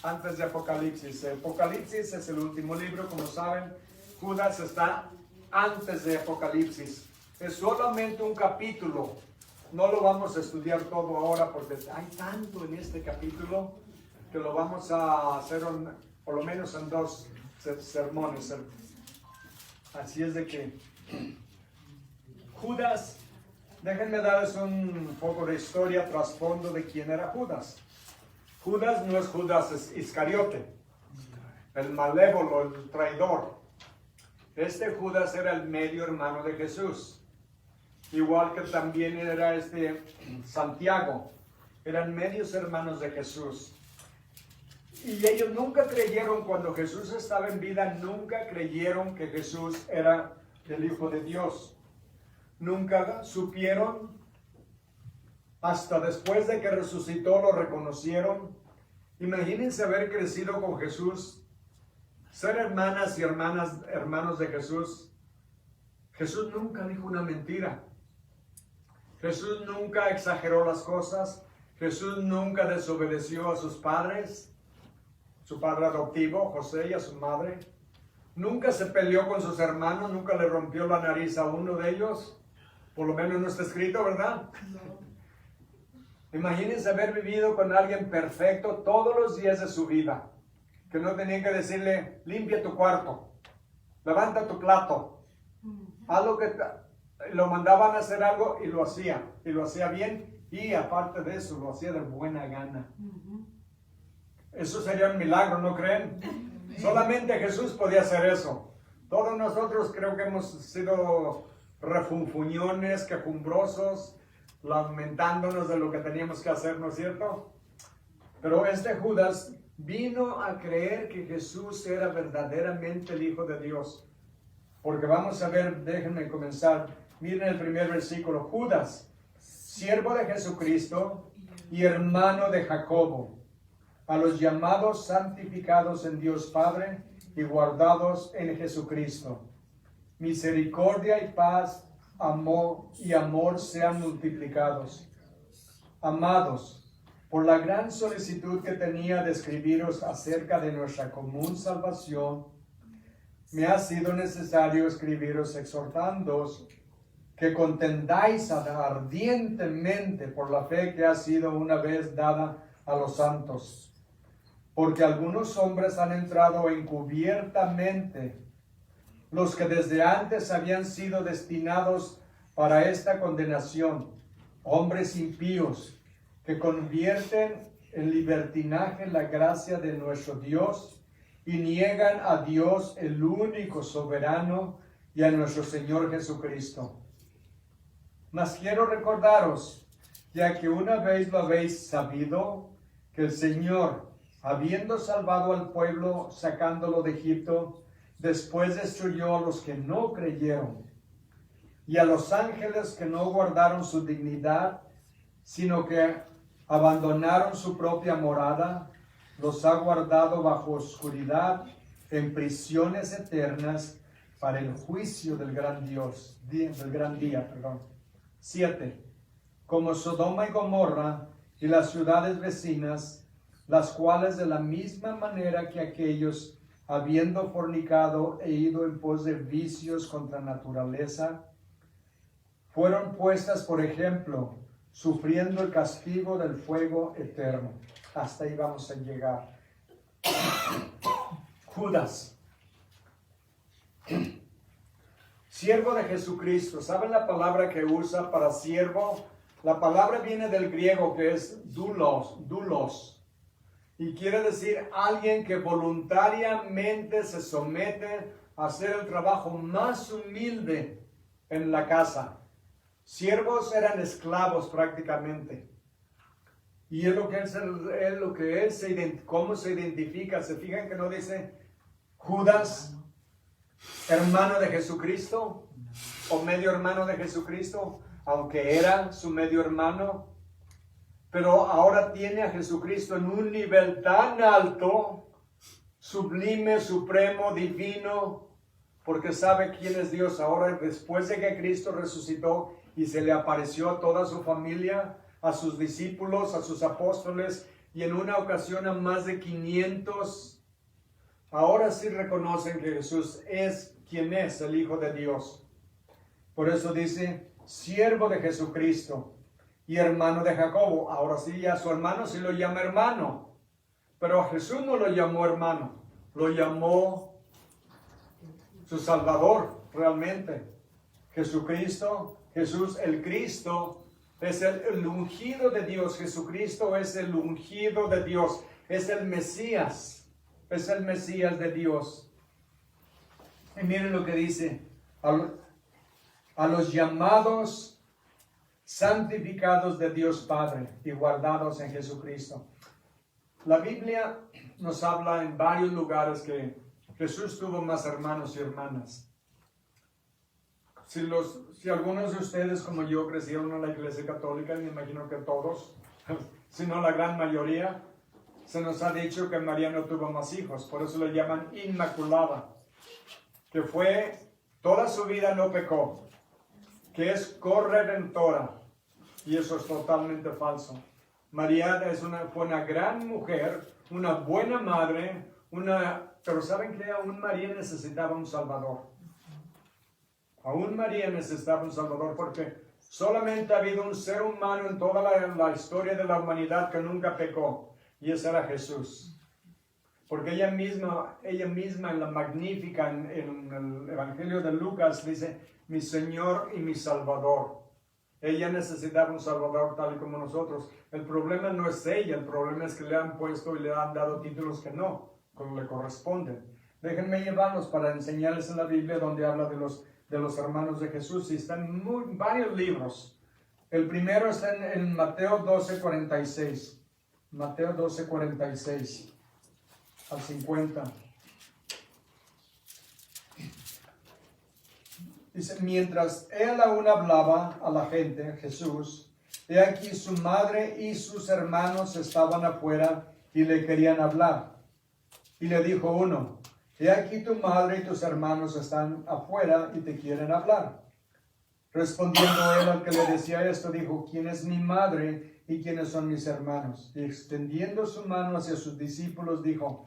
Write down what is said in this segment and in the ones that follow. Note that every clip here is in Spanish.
antes de Apocalipsis. Apocalipsis es el último libro, como saben. Judas está antes de Apocalipsis. Es solamente un capítulo. No lo vamos a estudiar todo ahora porque hay tanto en este capítulo que lo vamos a hacer por lo menos en 2 sermones. Así es de que Judas, déjenme darles un poco de historia, trasfondo de quién era Judas. Judas no es Judas Iscariote, el malévolo, el traidor. Este Judas era el medio hermano de Jesús. Igual que también era Santiago. Eran medios hermanos de Jesús. Y ellos nunca creyeron, cuando Jesús estaba en vida, nunca creyeron que Jesús era el Hijo de Dios. Nunca supieron, hasta después de que resucitó lo reconocieron. Imagínense haber crecido con Jesús, ser hermanas y hermanos de Jesús. Jesús nunca dijo una mentira. Jesús nunca exageró las cosas. Jesús nunca desobedeció a sus padres, su padre adoptivo, José, y a su madre. Nunca se peleó con sus hermanos, nunca le rompió la nariz a uno de ellos. Por lo menos no está escrito, ¿verdad? Imagínense haber vivido con alguien perfecto todos los días de su vida. Que no tenían que decirle, limpia tu cuarto, levanta tu plato. Haz lo que lo mandaban a hacer algo y lo hacía bien, y aparte de eso lo hacía de buena gana. Eso sería un milagro, ¿no creen? Solamente Jesús podía hacer eso. Todos nosotros creo que hemos sido refunfuñones, quejumbrosos, lamentándonos de lo que teníamos que hacer, ¿no es cierto? Pero Judas vino a creer que Jesús era verdaderamente el Hijo de Dios. Porque vamos a ver, déjenme comenzar. Miren el primer versículo. Judas, siervo de Jesucristo y hermano de Jacobo, a los llamados santificados en Dios Padre y guardados en Jesucristo. Misericordia y paz, amor sean multiplicados. Amados, por la gran solicitud que tenía de escribiros acerca de nuestra común salvación, me ha sido necesario escribiros exhortándoos que contendáis ardientemente por la fe que ha sido una vez dada a los santos. Porque algunos hombres han entrado encubiertamente, los que desde antes habían sido destinados para esta condenación, hombres impíos, que convierten en libertinaje la gracia de nuestro Dios y niegan a Dios el único soberano y a nuestro Señor Jesucristo. Mas quiero recordaros, ya que una vez lo habéis sabido, que el Señor, habiendo salvado al pueblo sacándolo de Egipto, después destruyó a los que no creyeron, y a los ángeles que no guardaron su dignidad, sino que abandonaron su propia morada, los ha guardado bajo oscuridad en prisiones eternas para el juicio del gran día. 7. Como Sodoma y Gomorra y las ciudades vecinas, las cuales de la misma manera que aquellos, habiendo fornicado e ido en pos de vicios contra naturaleza, fueron puestas por ejemplo, sufriendo el castigo del fuego eterno. Hasta ahí vamos a llegar. Judas, siervo de Jesucristo. ¿Saben la palabra que usa para siervo? La palabra viene del griego, que es doulos, y quiere decir alguien que voluntariamente se somete a hacer el trabajo más humilde en la casa. Siervos eran esclavos prácticamente. Y es cómo se identifica. ¿Se fijan que no dice Judas, hermano de Jesucristo o medio hermano de Jesucristo? Aunque era su medio hermano, pero ahora tiene a Jesucristo en un nivel tan alto, sublime, supremo, divino, porque sabe quién es Dios. Ahora, después de que Cristo resucitó y se le apareció a toda su familia, a sus discípulos, a sus apóstoles y en una ocasión a más de 500, ahora sí reconocen que Jesús es quien es, el Hijo de Dios. Por eso dice, siervo de Jesucristo y hermano de Jacobo. Ahora sí, a su hermano sí lo llama hermano, pero a Jesús no lo llamó hermano, lo llamó su Salvador realmente. Jesucristo, Jesús el Cristo, es el ungido de Dios. Jesucristo es el ungido de Dios, es el Mesías de Dios. Y miren lo que dice, a los llamados, santificados de Dios Padre y guardados en Jesucristo. La Biblia nos habla en varios lugares que Jesús tuvo más hermanos y hermanas. Si algunos de ustedes como yo crecieron en la Iglesia Católica, me imagino que todos, si no la gran mayoría, se nos ha dicho que María no tuvo más hijos, por eso le llaman Inmaculada, que fue toda su vida no pecó, que es corredentora, y eso es totalmente falso. María fue una gran mujer, una buena madre, pero ¿saben qué? Aún María necesitaba un Salvador. Aún María necesitaba un Salvador, porque solamente ha habido un ser humano en toda la historia de la humanidad que nunca pecó, y ese era Jesús. Porque ella misma en la Magnífica, en el Evangelio de Lucas, dice, mi Señor y mi Salvador. Ella necesitaba un Salvador tal y como nosotros. El problema no es ella, el problema es que le han puesto y le han dado títulos que no le corresponden. Déjenme llevarlos para enseñarles en la Biblia donde habla de los hermanos de Jesús, y están en varios libros. El primero está en Mateo 12:46. Mateo 12:46 al 50. Dice, mientras él aún hablaba a la gente, Jesús, he aquí su madre y sus hermanos estaban afuera y le querían hablar. Y le dijo uno, he aquí tu madre y tus hermanos están afuera y te quieren hablar. Respondiendo él al que le decía esto, dijo, ¿quién es mi madre y quiénes son mis hermanos? Y extendiendo su mano hacia sus discípulos, dijo,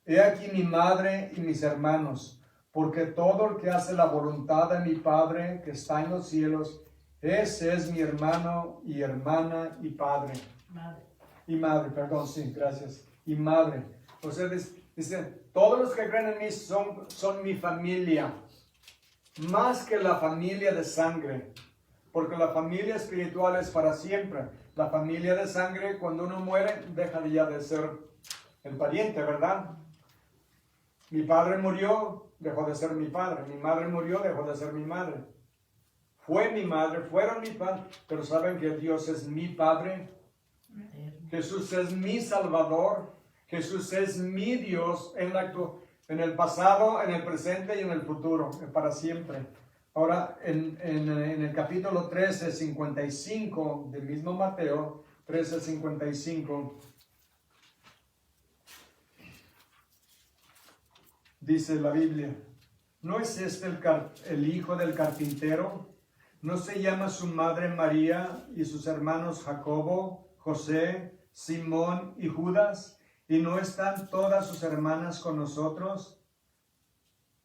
he aquí mi madre y mis hermanos, porque todo el que hace la voluntad de mi Padre que está en los cielos, ese es mi hermano y hermana y padre. Madre. Y madre, perdón, sí, gracias. Y madre. O sea, dice, todos los que creen en mí son mi familia, más que la familia de sangre, porque la familia espiritual es para siempre. La familia de sangre, cuando uno muere, deja ya de ser el pariente, ¿verdad? Mi padre murió, dejó de ser mi padre. Mi madre murió, dejó de ser mi madre. Fue mi madre, fueron mi padre, pero ¿saben que Dios es mi Padre? Jesús es mi Salvador. Jesús es mi Dios en el pasado, en el presente y en el futuro, para siempre. Ahora, en el capítulo 13, 55 del mismo Mateo, 13, 55, dice la Biblia, ¿no es este el hijo del carpintero? ¿No se llama su madre María y sus hermanos Jacobo, José, Simón y Judas? ¿Y no están todas sus hermanas con nosotros?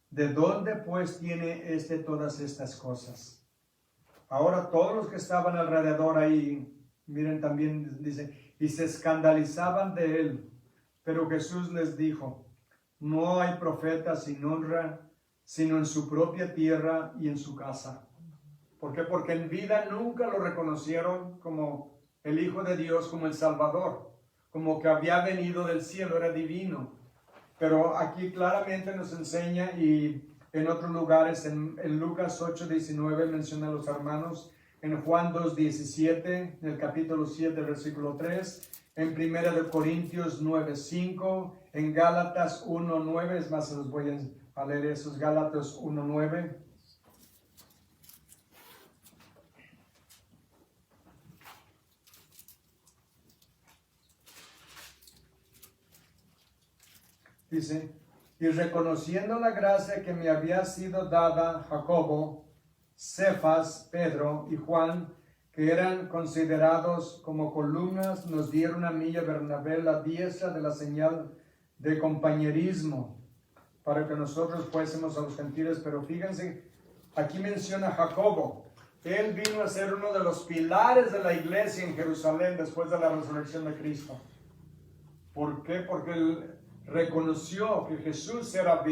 ¿De dónde pues tiene todas estas cosas? Ahora todos los que estaban alrededor ahí, miren también, dice, y se escandalizaban de él. Pero Jesús les dijo, no hay profeta sin honra, sino en su propia tierra y en su casa. ¿Por qué? Porque en vida nunca lo reconocieron como el Hijo de Dios, como el Salvador, como que había venido del cielo, era divino. Pero aquí claramente nos enseña, y en otros lugares, en Lucas 8:19 menciona a los hermanos, en Juan 2:17, en el capítulo 7, versículo 3, en 1 Corintios 9:5, en Gálatas 1:9, es más, se los voy a leer esos, Gálatas 1:9. Dice, y reconociendo la gracia que me había sido dada, Jacobo, Cefas, Pedro y Juan, que eran considerados como columnas, nos dieron a mí y a Bernabé la diestra de la señal de compañerismo, para que nosotros fuésemos a los gentiles. Pero fíjense, aquí menciona a Jacobo. Él vino a ser uno de los pilares de la iglesia en Jerusalén después de la resurrección de Cristo. ¿Por qué? Porque él reconoció que Jesús era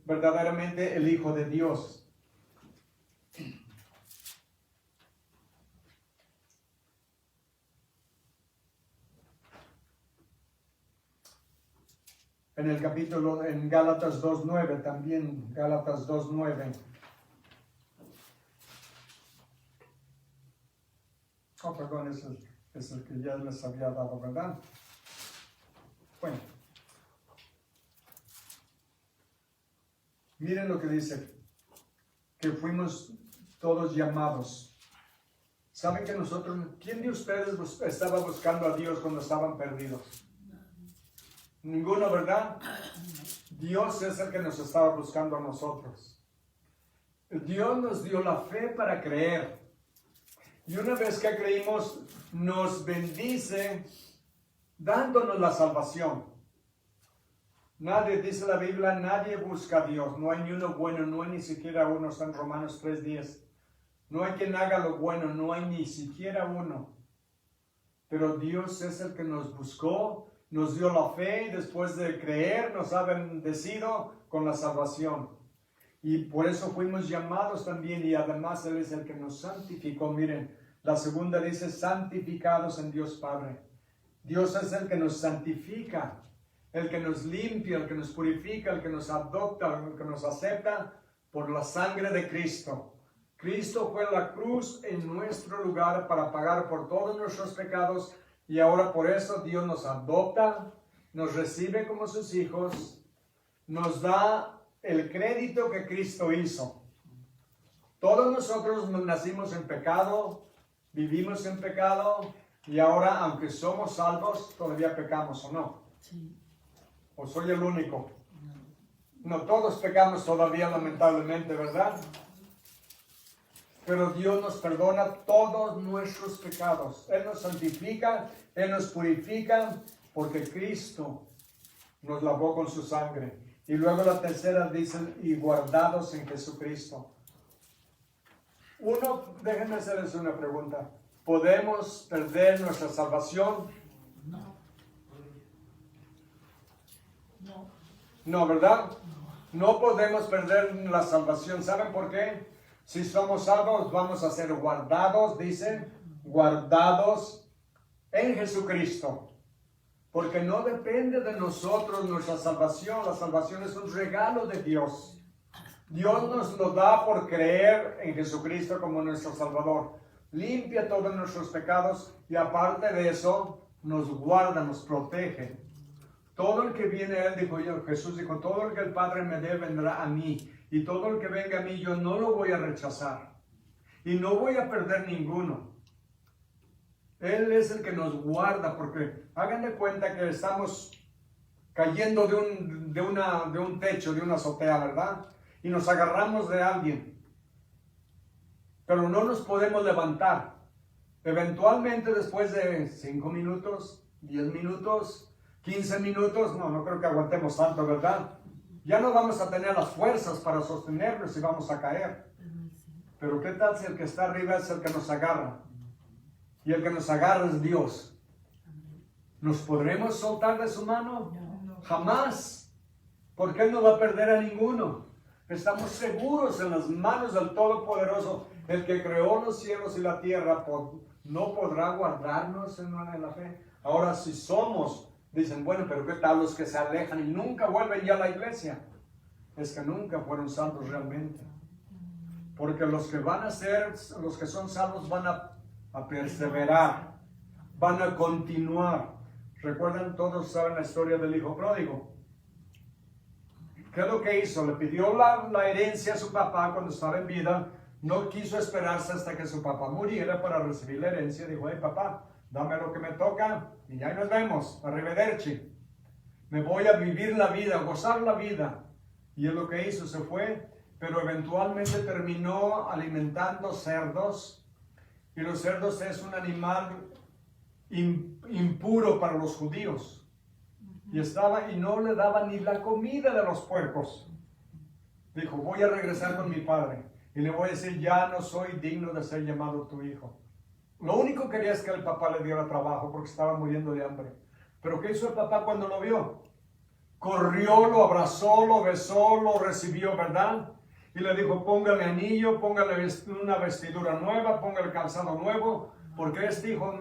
verdaderamente el Hijo de Dios. En el capítulo, en Gálatas 2.9, también Gálatas 2.9. Oh, perdón, es el que ya les había dado, ¿verdad? Bueno. Miren lo que dice, que fuimos todos llamados. ¿Saben que nosotros, quién de ustedes estaba buscando a Dios cuando estaban perdidos? Ninguno, ¿verdad? Dios es el que nos estaba buscando a nosotros. Dios nos dio la fe para creer. Y una vez que creímos, nos bendice dándonos la salvación. Nadie, dice la Biblia, nadie busca a Dios. No hay ni uno bueno, no hay ni siquiera uno. Está en Romanos 3:10. No hay quien haga lo bueno, no hay ni siquiera uno. Pero Dios es el que nos buscó, nos dio la fe y después de creer nos ha bendecido con la salvación. Y por eso fuimos llamados también, y además Él es el que nos santificó. Miren, la segunda dice santificados en Dios Padre. Dios es el que nos santifica, el que nos limpia, el que nos purifica, el que nos adopta, el que nos acepta por la sangre de Cristo. Cristo fue a la cruz en nuestro lugar para pagar por todos nuestros pecados, y ahora por eso Dios nos adopta, nos recibe como sus hijos, nos da el crédito que Cristo hizo. Todos nosotros nacimos en pecado, vivimos en pecado, y ahora, aunque somos salvos, todavía pecamos, ¿o no? Sí. ¿O soy el único? No, todos pecamos todavía, lamentablemente, ¿verdad? Pero Dios nos perdona todos nuestros pecados. Él nos santifica, Él nos purifica, porque Cristo nos lavó con su sangre. Y luego la tercera dice, y guardados en Jesucristo. Déjenme hacerles una pregunta. ¿Podemos perder nuestra salvación? No. No. No, ¿verdad? No podemos perder la salvación. ¿Saben por qué? Si somos salvos, vamos a ser guardados, dice, guardados en Jesucristo. Porque no depende de nosotros nuestra salvación. La salvación es un regalo de Dios. Dios nos lo da por creer en Jesucristo como nuestro Salvador. Limpia todos nuestros pecados y aparte de eso, nos guarda, nos protege. Todo el que viene a Él, dijo yo, Jesús dijo, todo el que el Padre me dé vendrá a mí. Y todo el que venga a mí, yo no lo voy a rechazar. Y no voy a perder ninguno. Él es el que nos guarda, porque hagan de cuenta que estamos cayendo de un techo, de una azotea, ¿verdad? Y nos agarramos de alguien. Pero no nos podemos levantar. Eventualmente, después de 5 minutos, 10 minutos, 15 minutos, no creo que aguantemos tanto, ¿verdad? Ya no vamos a tener las fuerzas para sostenernos y vamos a caer. Pero ¿qué tal si el que está arriba es el que nos agarra? Y el que nos agarra es Dios. ¿Nos podremos soltar de su mano? Jamás. Porque Él no va a perder a ninguno. Estamos seguros en las manos del Todopoderoso. El que creó los cielos y la tierra no podrá guardarnos en la fe. Ahora, si somos... Dicen, bueno, pero ¿qué tal los que se alejan y nunca vuelven ya a la iglesia? Es que nunca fueron salvos realmente. Porque los que son salvos van a perseverar, van a continuar. ¿Recuerdan? Todos saben la historia del hijo pródigo. ¿Qué es lo que hizo? Le pidió la herencia a su papá cuando estaba en vida. No quiso esperarse hasta que su papá muriera para recibir la herencia. Dijo, hey papá, dame lo que me toca y ya nos vemos, arrivederci. Me voy a vivir la vida, a gozar la vida. Y es lo que hizo, se fue, pero eventualmente terminó alimentando cerdos Y los cerdos es un animal impuro para los judíos. Y no le daba ni la comida de los puercos. Dijo, voy a regresar con mi padre y le voy a decir, ya no soy digno de ser llamado tu hijo. Lo único que quería es que el papá le diera trabajo porque estaba muriendo de hambre. Pero ¿qué hizo el papá cuando lo vio? Corrió, lo abrazó, lo besó, lo recibió, ¿verdad? Y le dijo, póngale anillo, póngale una vestidura nueva, póngale calzado nuevo, porque este hijo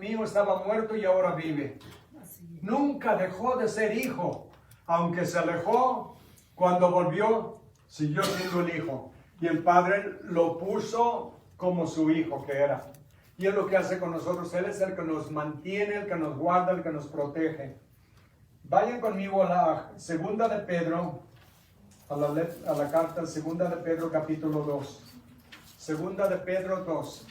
mío estaba muerto y ahora vive. Nunca dejó de ser hijo. Aunque se alejó, cuando volvió, siguió siendo el hijo. Y el padre lo puso como su hijo que era. Y es lo que hace con nosotros. Él es el que nos mantiene, el que nos guarda, el que nos protege. Vayan conmigo a la segunda de Pedro, a la carta segunda de Pedro capítulo 2. Segunda de Pedro 2.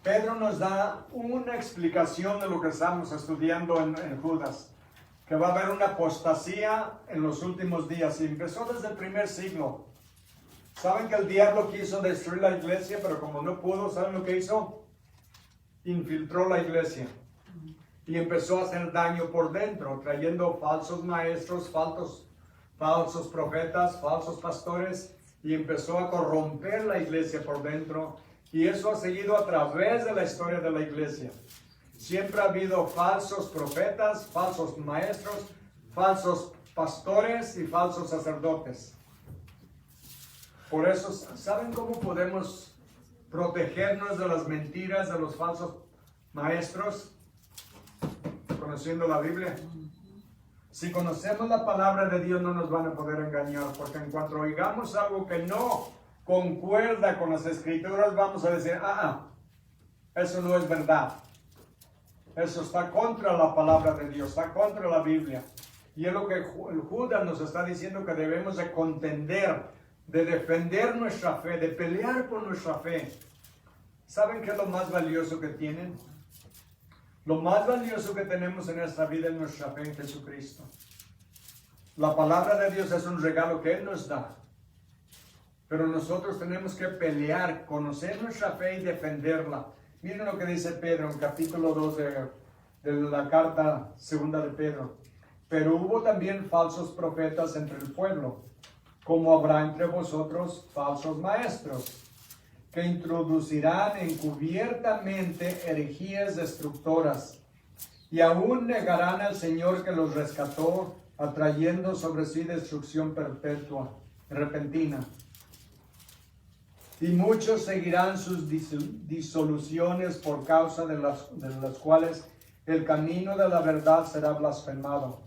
Pedro nos da una explicación de lo que estamos estudiando en Judas, que va a haber una apostasía en los últimos días, y empezó desde el primer siglo. Saben que el diablo quiso destruir la iglesia, pero como no pudo, ¿saben lo que hizo? Infiltró la iglesia y empezó a hacer daño por dentro, trayendo falsos maestros, falsos profetas, falsos pastores, y empezó a corromper la iglesia por dentro. Y eso ha seguido a través de la historia de la iglesia. Siempre ha habido falsos profetas, falsos maestros, falsos pastores y falsos sacerdotes. Por eso, ¿saben cómo podemos protegernos de las mentiras de los falsos maestros? Conociendo la Biblia. Si conocemos la palabra de Dios, no nos van a poder engañar, porque en cuanto oigamos algo que no concuerda con las escrituras, vamos a decir, eso no es verdad. Eso está contra la palabra de Dios, está contra la Biblia. Y es lo que el Judas nos está diciendo, que debemos de contender, de defender nuestra fe, de pelear por nuestra fe. ¿Saben qué es lo más valioso que tienen? Lo más valioso que tenemos en esta vida es nuestra fe en Jesucristo. La palabra de Dios es un regalo que Él nos da. Pero nosotros tenemos que pelear, conocer nuestra fe y defenderla. Miren lo que dice Pedro en capítulo 2 de la carta segunda de Pedro. Pero hubo también falsos profetas entre el pueblo, como habrá entre vosotros falsos maestros, que introducirán encubiertamente herejías destructoras, y aún negarán al Señor que los rescató, atrayendo sobre sí destrucción perpetua, repentina. Y muchos seguirán sus disoluciones, por causa de las cuales el camino de la verdad será blasfemado.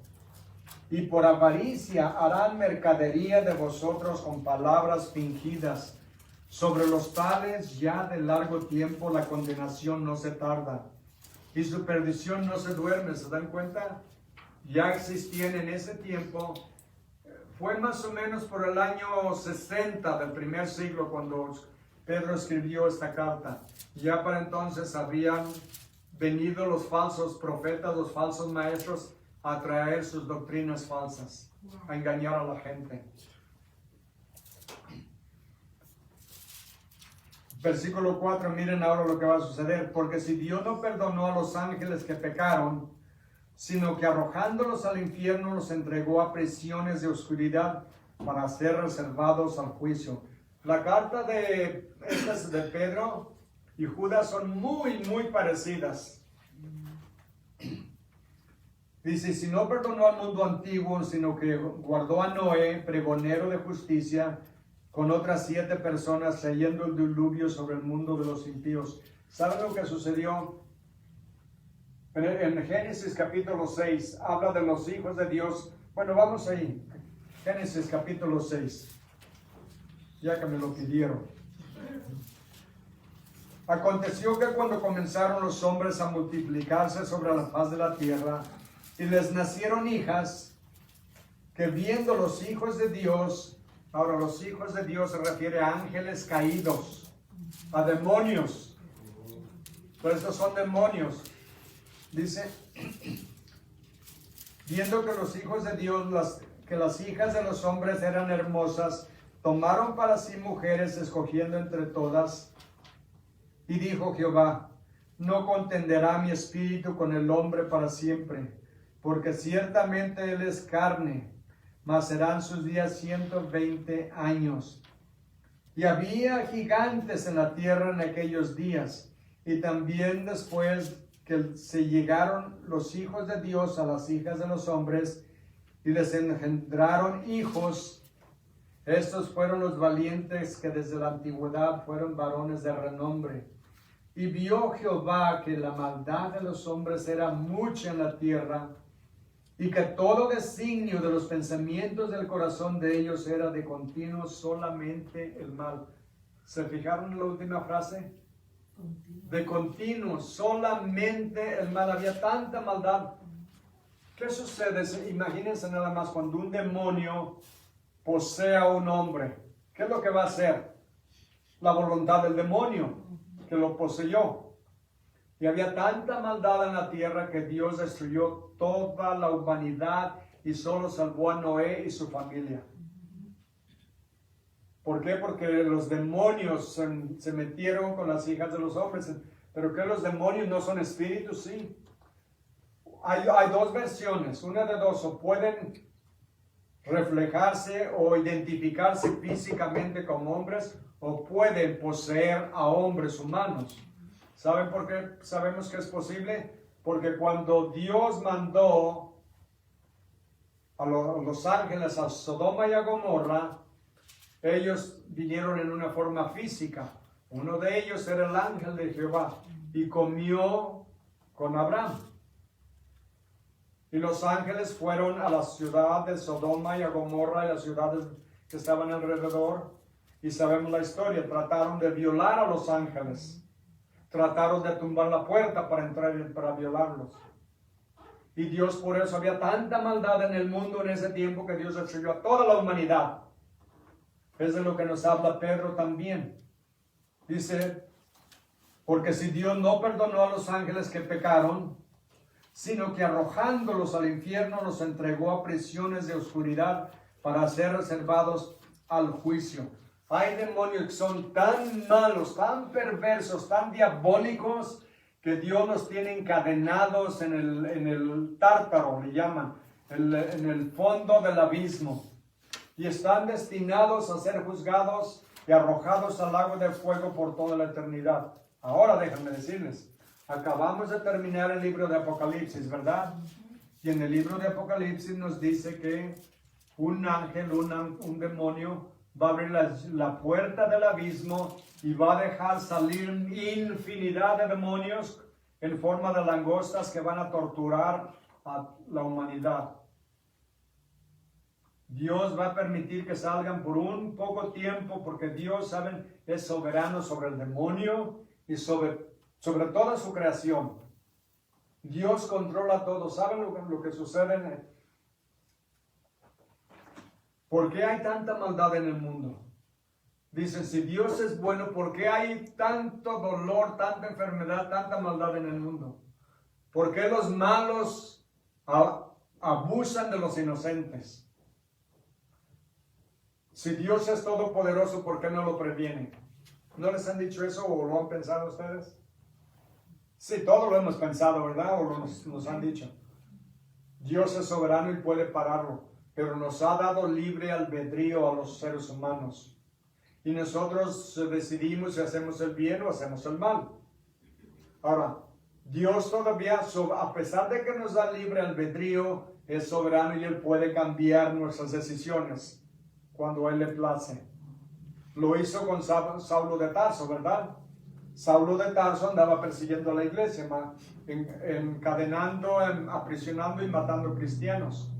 Y por avaricia harán mercadería de vosotros con palabras fingidas. Sobre los tales ya de largo tiempo la condenación no se tarda, y su perdición no se duerme. ¿Se dan cuenta? Ya existían en ese tiempo. Fue más o menos por el año 60 del primer siglo cuando Pedro escribió esta carta. Ya para entonces habían venido los falsos profetas, los falsos maestros, a traer sus doctrinas falsas, a engañar a la gente. Versículo 4, miren ahora lo que va a suceder. Porque si Dios no perdonó a los ángeles que pecaron, sino que arrojándolos al infierno los entregó a prisiones de oscuridad para ser reservados al juicio. La carta de Pedro y Judas son muy, muy parecidas. Dice, si no perdonó al mundo antiguo, sino que guardó a Noé, pregonero de justicia, con otras 7 personas, trayendo el diluvio sobre el mundo de los impíos. ¿Saben lo que sucedió? En Génesis capítulo 6, habla de los hijos de Dios. Bueno, vamos ahí. Génesis capítulo 6. Ya que me lo pidieron. Aconteció que cuando comenzaron los hombres a multiplicarse sobre la faz de la tierra, y les nacieron hijas, que viendo los hijos de Dios, ahora los hijos de Dios se refiere a ángeles caídos, a demonios, pero estos son demonios. Dice, Viendo que los hijos de Dios, que las hijas de los hombres eran hermosas, tomaron para sí mujeres, escogiendo entre todas. Y dijo Jehová: no contenderá mi espíritu con el hombre para siempre, porque ciertamente él es carne, mas serán sus días 120 años. Y había gigantes en la tierra en aquellos días, y también después que se llegaron los hijos de Dios a las hijas de los hombres, y les engendraron hijos. Estos fueron los valientes que desde la antigüedad fueron varones de renombre. Y vio Jehová que la maldad de los hombres era mucha en la tierra, y que todo designio de los pensamientos del corazón de ellos era de continuo solamente el mal. ¿Se fijaron en la última frase? De continuo, solamente el mal. Había tanta maldad. ¿Qué sucede? Imagínense nada más cuando un demonio posee a un hombre. ¿Qué es lo que va a hacer? La voluntad del demonio que lo poseyó. Y había tanta maldad en la tierra que Dios destruyó toda la humanidad y solo salvó a Noé y su familia. ¿Por qué? Porque los demonios se metieron con las hijas de los hombres. Pero que los demonios no son espíritus, sí. Hay dos versiones, una de dos: o pueden reflejarse o identificarse físicamente como hombres, o pueden poseer a hombres humanos. ¿Saben por qué sabemos que es posible? Porque cuando Dios mandó a los ángeles a Sodoma y a Gomorra, ellos vinieron en una forma física. Uno de ellos era el ángel de Jehová y comió con Abraham. Y los ángeles fueron a la ciudad de Sodoma y a Gomorra y las ciudades que estaban alrededor. Y sabemos la historia. Trataron de violar a los ángeles. Trataron de tumbar la puerta para entrar y para violarlos. Y Dios, por eso había tanta maldad en el mundo en ese tiempo, que Dios destruyó a toda la humanidad. Es de lo que nos habla Pedro también. Dice: porque si Dios no perdonó a los ángeles que pecaron, sino que arrojándolos al infierno los entregó a prisiones de oscuridad para ser reservados al juicio. Hay demonios que son tan malos, tan perversos, tan diabólicos, que Dios nos tiene encadenados en el tártaro, le llaman, en el fondo del abismo. Y están destinados a ser juzgados y arrojados al lago de fuego por toda la eternidad. Ahora déjenme decirles, acabamos de terminar el libro de Apocalipsis, ¿verdad? Y en el libro de Apocalipsis nos dice que un ángel, un demonio, va a abrir la puerta del abismo y va a dejar salir infinidad de demonios en forma de langostas que van a torturar a la humanidad. Dios va a permitir que salgan por un poco tiempo, porque Dios, saben, es soberano sobre el demonio y sobre toda su creación. Dios controla todo. ¿Saben lo que sucede? ¿Por qué hay tanta maldad en el mundo? Dicen, si Dios es bueno, ¿por qué hay tanto dolor, tanta enfermedad, tanta maldad en el mundo? ¿Por qué los malos abusan de los inocentes? Si Dios es todopoderoso, ¿por qué no lo previene? ¿No les han dicho eso o lo han pensado ustedes? Sí, todo lo hemos pensado, ¿verdad? O nos han dicho. Dios es soberano y puede pararlo, pero nos ha dado libre albedrío a los seres humanos. Y nosotros decidimos si hacemos el bien o hacemos el mal. Ahora, Dios todavía, a pesar de que nos da libre albedrío, es soberano y Él puede cambiar nuestras decisiones cuando a Él le place. Lo hizo con Saulo de Tarso, ¿verdad? Saulo de Tarso andaba persiguiendo a la iglesia, encadenando, aprisionando y matando cristianos.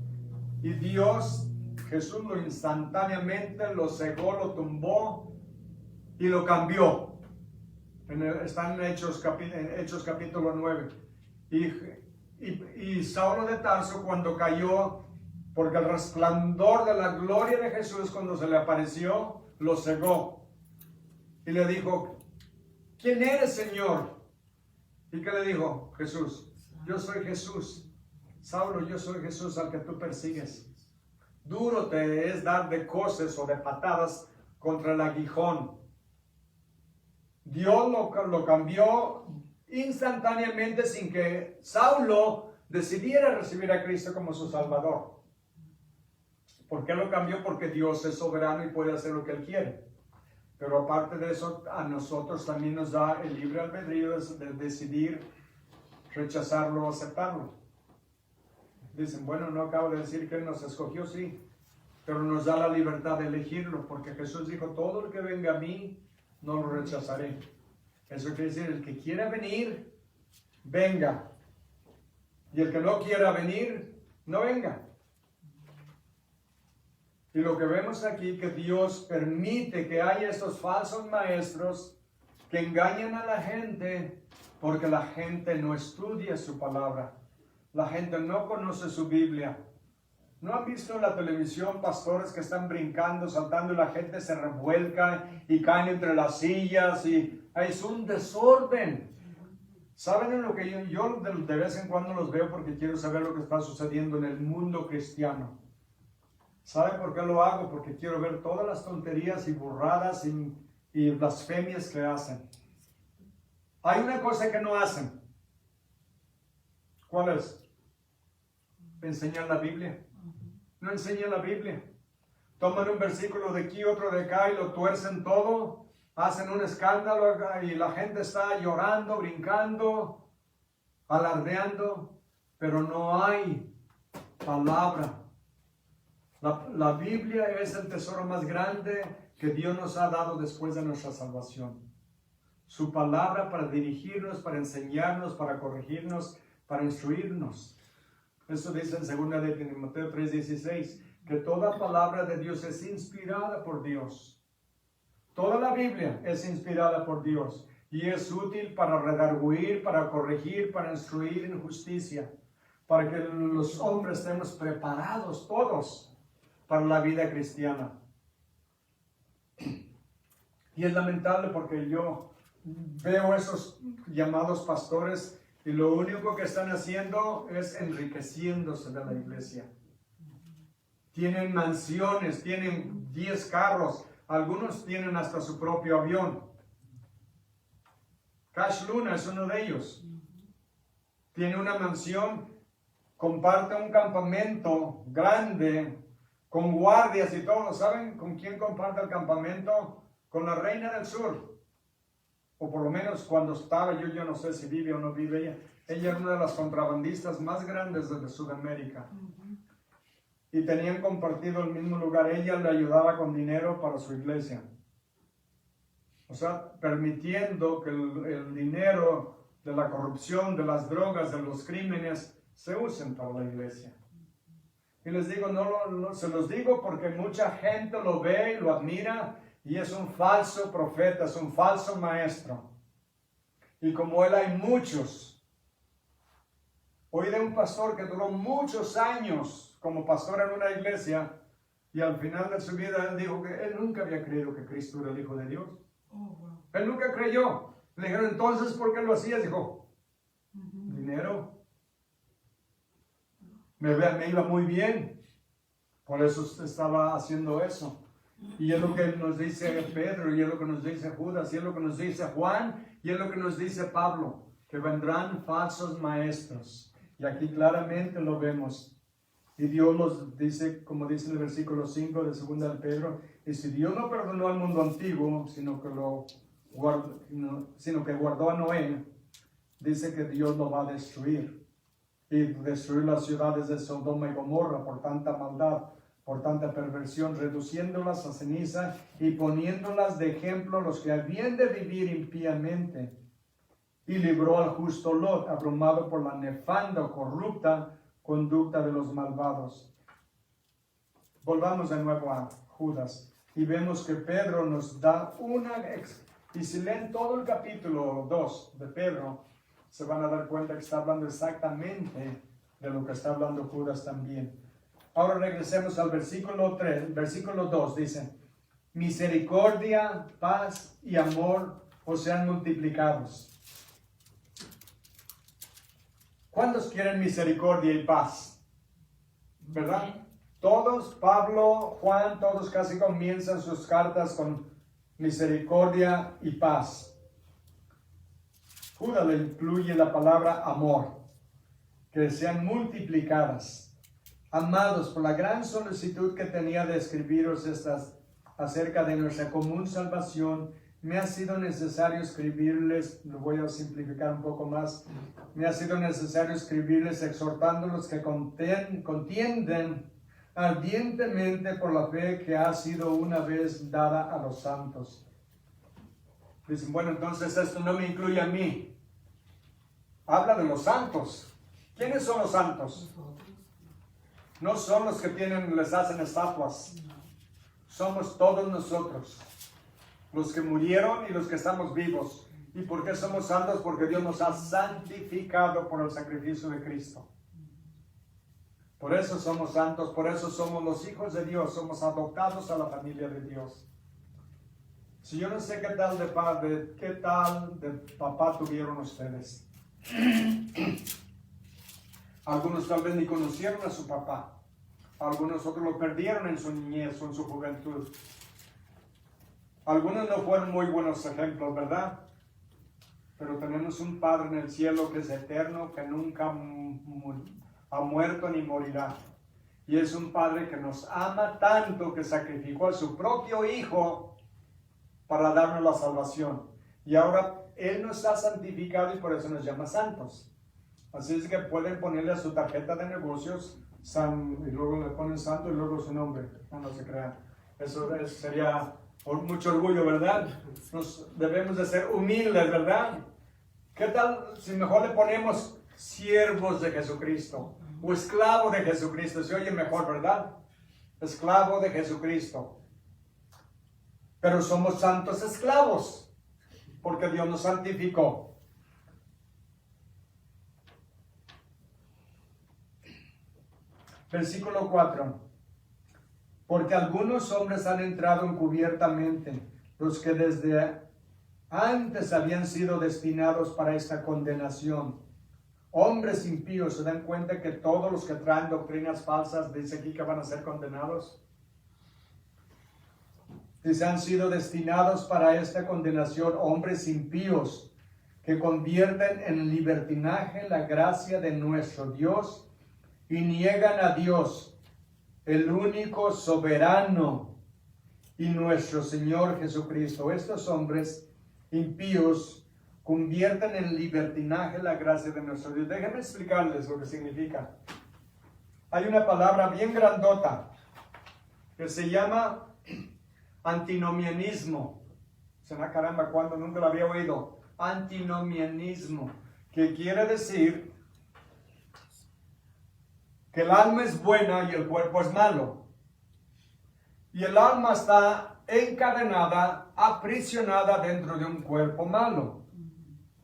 Y Dios, Jesús, lo instantáneamente lo cegó, lo tumbó y lo cambió. Está en Hechos capítulo 9. Y Saulo de Tarso, cuando cayó, porque el resplandor de la gloria de Jesús, cuando se le apareció, lo cegó. Y le dijo: ¿quién eres, Señor? ¿Y qué le dijo Jesús? yo soy Jesús. Saulo, yo soy Jesús al que tú persigues. Duro te es dar de coces o de patadas contra el aguijón. Dios lo cambió instantáneamente sin que Saulo decidiera recibir a Cristo como su Salvador. ¿Por qué lo cambió? Porque Dios es soberano y puede hacer lo que Él quiere. Pero aparte de eso, a nosotros también nos da el libre albedrío de decidir rechazarlo o aceptarlo. Dicen, bueno, no acabo de decir que Él nos escogió, sí, pero nos da la libertad de elegirlo, porque Jesús dijo, todo el que venga a mí, no lo rechazaré. Eso quiere decir, el que quiera venir, venga. Y el que no quiera venir, no venga. Y lo que vemos aquí, que Dios permite que haya estos falsos maestros que engañan a la gente, porque la gente no estudia su palabra. La gente no conoce su Biblia. ¿No han visto en la televisión pastores que están brincando, saltando y la gente se revuelca y caen entre las sillas y es un desorden? ¿Saben en lo que yo de vez en cuando los veo porque quiero saber lo que está sucediendo en el mundo cristiano? ¿Saben por qué lo hago? Porque quiero ver todas las tonterías y burradas y blasfemias que hacen. Hay una cosa que no hacen. ¿Cuál es? Enseñar la Biblia. No enseñan la Biblia. Toman un versículo de aquí, otro de acá y lo tuercen todo. Hacen un escándalo y la gente está llorando, brincando, alardeando. Pero no hay palabra. La Biblia es el tesoro más grande que Dios nos ha dado después de nuestra salvación. Su palabra para dirigirnos, para enseñarnos, para corregirnos, para instruirnos. Eso dice en 2 de Timoteo 3:16, que toda palabra de Dios es inspirada por Dios. Toda la Biblia es inspirada por Dios y es útil para redarguir, para corregir, para instruir en justicia, para que los hombres estemos preparados todos para la vida cristiana. Y es lamentable porque yo veo esos llamados pastores y lo único que están haciendo es enriqueciéndose de la iglesia. Tienen mansiones, tienen 10 carros, algunos tienen hasta su propio avión. Cash Luna es uno de ellos. Tiene una mansión, comparte un campamento grande con guardias y todo. ¿Saben con quién comparte el campamento? Con la reina del sur. O por lo menos cuando estaba, yo no sé si vive o no vive ella. Ella era una de las contrabandistas más grandes de Sudamérica. Y tenían compartido el mismo lugar. Ella le ayudaba con dinero para su iglesia. O sea, permitiendo que el dinero de la corrupción, de las drogas, de los crímenes, se usen para la iglesia. Y les digo, se los digo porque mucha gente lo ve y lo admira. Y es un falso profeta, es un falso maestro. Y como él hay muchos. Oí de un pastor que duró muchos años como pastor en una iglesia y al final de su vida él dijo que él nunca había creído que Cristo era el Hijo de Dios. Él nunca creyó. Le dijeron, entonces, ¿por qué lo hacías? Dijo, dinero. Me iba muy bien. Por eso estaba haciendo eso. Y es lo que nos dice Pedro, y es lo que nos dice Judas, y es lo que nos dice Juan, y es lo que nos dice Pablo, que vendrán falsos maestros. Y aquí claramente lo vemos. Y Dios los dice, como dice en el versículo 5 de 2 de Pedro, y si Dios no perdonó al mundo antiguo, sino que guardó a Noé, dice que Dios lo va a destruir. Y destruir las ciudades de Sodoma y Gomorra por tanta maldad, por tanta perversión, reduciéndolas a ceniza y poniéndolas de ejemplo a los que habían de vivir impíamente. Y libró al justo Lot, abrumado por la nefanda o corrupta conducta de los malvados. Volvamos de nuevo a Judas y vemos que Pedro nos da y si leen todo el capítulo 2 de Pedro, se van a dar cuenta que está hablando exactamente de lo que está hablando Judas también. Ahora regresemos al versículo 3, versículo 2, dice, misericordia, paz y amor os sean multiplicados. ¿Cuántos quieren misericordia y paz? ¿Verdad? Todos, Pablo, Juan, todos casi comienzan sus cartas con misericordia y paz. Judas le incluye la palabra amor, que sean multiplicadas. Amados, por la gran solicitud que tenía de escribiros estas acerca de nuestra común salvación, me ha sido necesario escribirles, lo voy a simplificar un poco más, me ha sido necesario escribirles exhortándolos que contienden ardientemente por la fe que ha sido una vez dada a los santos. Dicen, bueno, entonces esto no me incluye a mí. Habla de los santos. ¿Quiénes son los santos? No son los que les hacen estatuas. Somos todos nosotros, los que murieron y los que estamos vivos. ¿Y por qué somos santos? Porque Dios nos ha santificado por el sacrificio de Cristo. Por eso somos santos, por eso somos los hijos de Dios, somos adoptados a la familia de Dios. Si yo no sé qué tal de papá tuvieron ustedes. Algunos tal vez ni conocieron a su papá. Algunos otros lo perdieron en su niñez o en su juventud. Algunos no fueron muy buenos ejemplos, ¿verdad? Pero tenemos un Padre en el cielo que es eterno, que nunca ha muerto ni morirá. Y es un Padre que nos ama tanto que sacrificó a su propio Hijo para darnos la salvación. Y ahora Él nos ha santificado y por eso nos llama santos. Así es que pueden ponerle a su tarjeta de negocios y luego le ponen santo y luego su nombre. No se crean. Eso sería mucho orgullo, ¿verdad? Debemos de ser humildes, ¿verdad? ¿Qué tal si mejor le ponemos siervos de Jesucristo o esclavo de Jesucristo? Se oye mejor, ¿verdad? Esclavo de Jesucristo. Pero somos santos esclavos porque Dios nos santificó. Versículo 4. Porque algunos hombres han entrado encubiertamente, los que desde antes habían sido destinados para esta condenación. Hombres impíos, ¿se dan cuenta que todos los que traen doctrinas falsas, dice aquí que van a ser condenados? Dice, han sido destinados para esta condenación hombres impíos, que convierten en libertinaje la gracia de nuestro Dios y niegan a Dios, el único soberano y nuestro Señor Jesucristo. Estos hombres impíos convierten en libertinaje la gracia de nuestro Dios. Déjenme explicarles lo que significa. Hay una palabra bien grandota que se llama antinomianismo. Se me caramba, cuando nunca lo había oído. Antinomianismo, que quiere decir que el alma es buena y el cuerpo es malo. Y el alma está encadenada, aprisionada dentro de un cuerpo malo.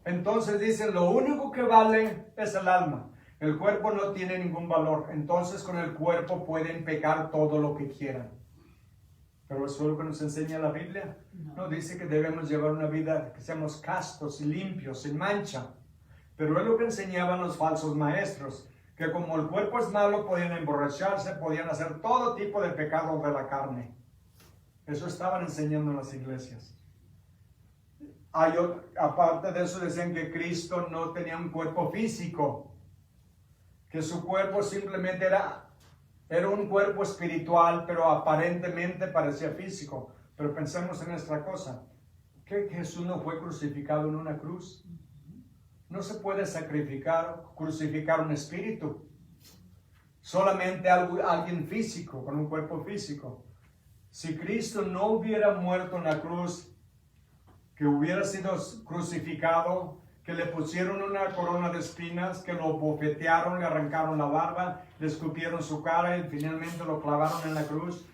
Entonces dicen, lo único que vale es el alma. El cuerpo no tiene ningún valor. Entonces con el cuerpo pueden pecar todo lo que quieran. Pero eso es lo que nos enseña la Biblia. No dice que debemos llevar una vida que seamos castos y limpios, sin mancha. Pero es lo que enseñaban los falsos maestros. Que como el cuerpo es malo, podían emborracharse, podían hacer todo tipo de pecados de la carne. Eso estaban enseñando en las iglesias. Aparte de eso, decían que Cristo no tenía un cuerpo físico, que su cuerpo simplemente era un cuerpo espiritual, pero aparentemente parecía físico. Pero pensemos en esta cosa, que Jesús no fue crucificado en una cruz. No se puede crucificar un espíritu. Solamente alguien físico, con un cuerpo físico. Si Cristo no hubiera muerto en la cruz, que hubiera sido crucificado, que le pusieron una corona de espinas, que lo bofetearon, le arrancaron la barba, le escupieron su cara y finalmente lo clavaron en la cruz.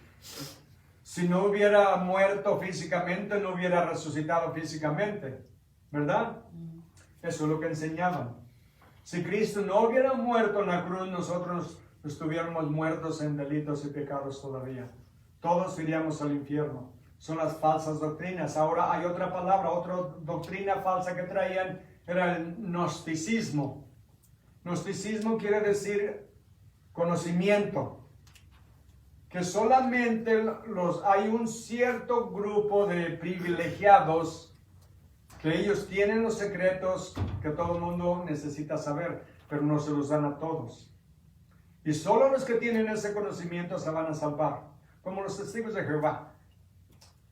Si no hubiera muerto físicamente, no hubiera resucitado físicamente, ¿verdad? Eso es lo que enseñaban. Si Cristo no hubiera muerto en la cruz, nosotros estuviéramos muertos en delitos y pecados todavía. Todos iríamos al infierno. Son las falsas doctrinas. Ahora hay otra palabra, otra doctrina falsa que traían, era el gnosticismo. Gnosticismo quiere decir conocimiento. Que solamente hay un cierto grupo de privilegiados que ellos tienen los secretos que todo el mundo necesita saber, pero no se los dan a todos. Y solo los que tienen ese conocimiento se van a salvar, como los testigos de Jehová.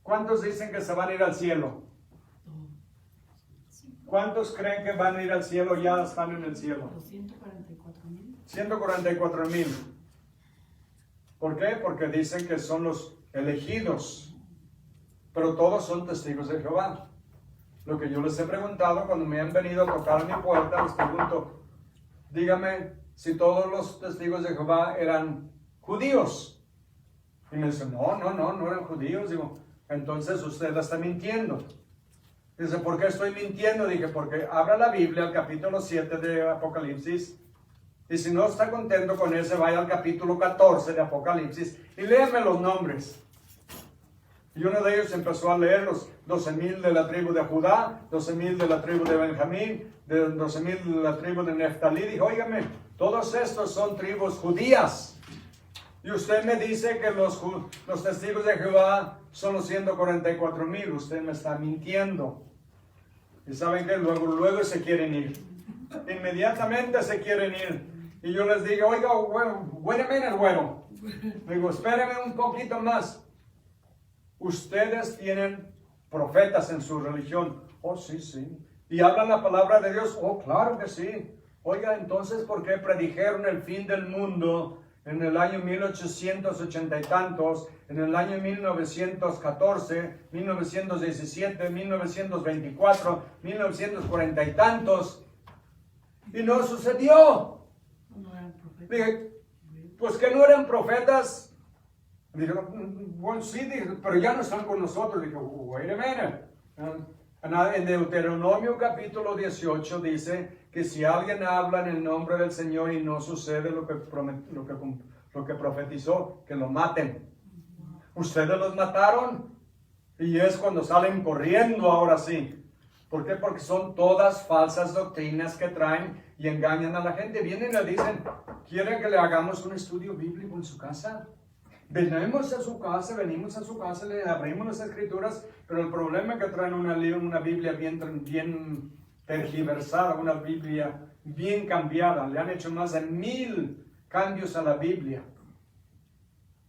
¿Cuántos dicen que se van a ir al cielo? ¿Cuántos creen que van a ir al cielo? Ya están en el cielo. 144,000. 144,000. ¿Por qué? Porque dicen que son los elegidos, pero todos son testigos de Jehová. Lo que yo les he preguntado cuando me han venido a tocar mi puerta, les pregunto, dígame si todos los testigos de Jehová eran judíos. Y me dicen, no eran judíos. Digo, entonces usted la está mintiendo. Dice, ¿por qué estoy mintiendo? Dije, porque abra la Biblia, el capítulo 7 de Apocalipsis. Y si no está contento con ese, vaya al capítulo 14 de Apocalipsis y léame los nombres. Y uno de ellos empezó a leer los 12,000 de la tribu de Judá, 12,000 de la tribu de Benjamín, 12,000 de la tribu de Neftalí. Dijo, óigame, todos estos son tribus judías. Y usted me dice que los testigos de Jehová son los 144,000. Usted me está mintiendo. Y saben que luego se quieren ir. Inmediatamente se quieren ir. Y yo les digo, oiga, wait a minute, güero. Digo, espérenme un poquito más. Ustedes tienen profetas en su religión. Oh, sí. Y hablan la palabra de Dios. Oh, claro que sí. Oiga, entonces, ¿por qué predijeron el fin del mundo en el año 1880 y tantos, en el año 1914, 1917, 1924, 1940 y tantos? Y no sucedió. No eran profetas. Dije, pues que no eran profetas. Dije, bueno, sí, dije, pero ya no están con nosotros. Dije, wait a minute. En Deuteronomio capítulo 18 dice que si alguien habla en el nombre del Señor y no sucede lo que profetizó, que lo maten. Ustedes los mataron y es cuando salen corriendo ahora sí. ¿Por qué? Porque son todas falsas doctrinas que traen y engañan a la gente. Vienen y le dicen, ¿quieren que le hagamos un estudio bíblico en su casa? Venimos a su casa, le abrimos las escrituras, pero el problema es que traen una Biblia bien tergiversada, una Biblia bien cambiada. Le han hecho más de 1,000 cambios a la Biblia.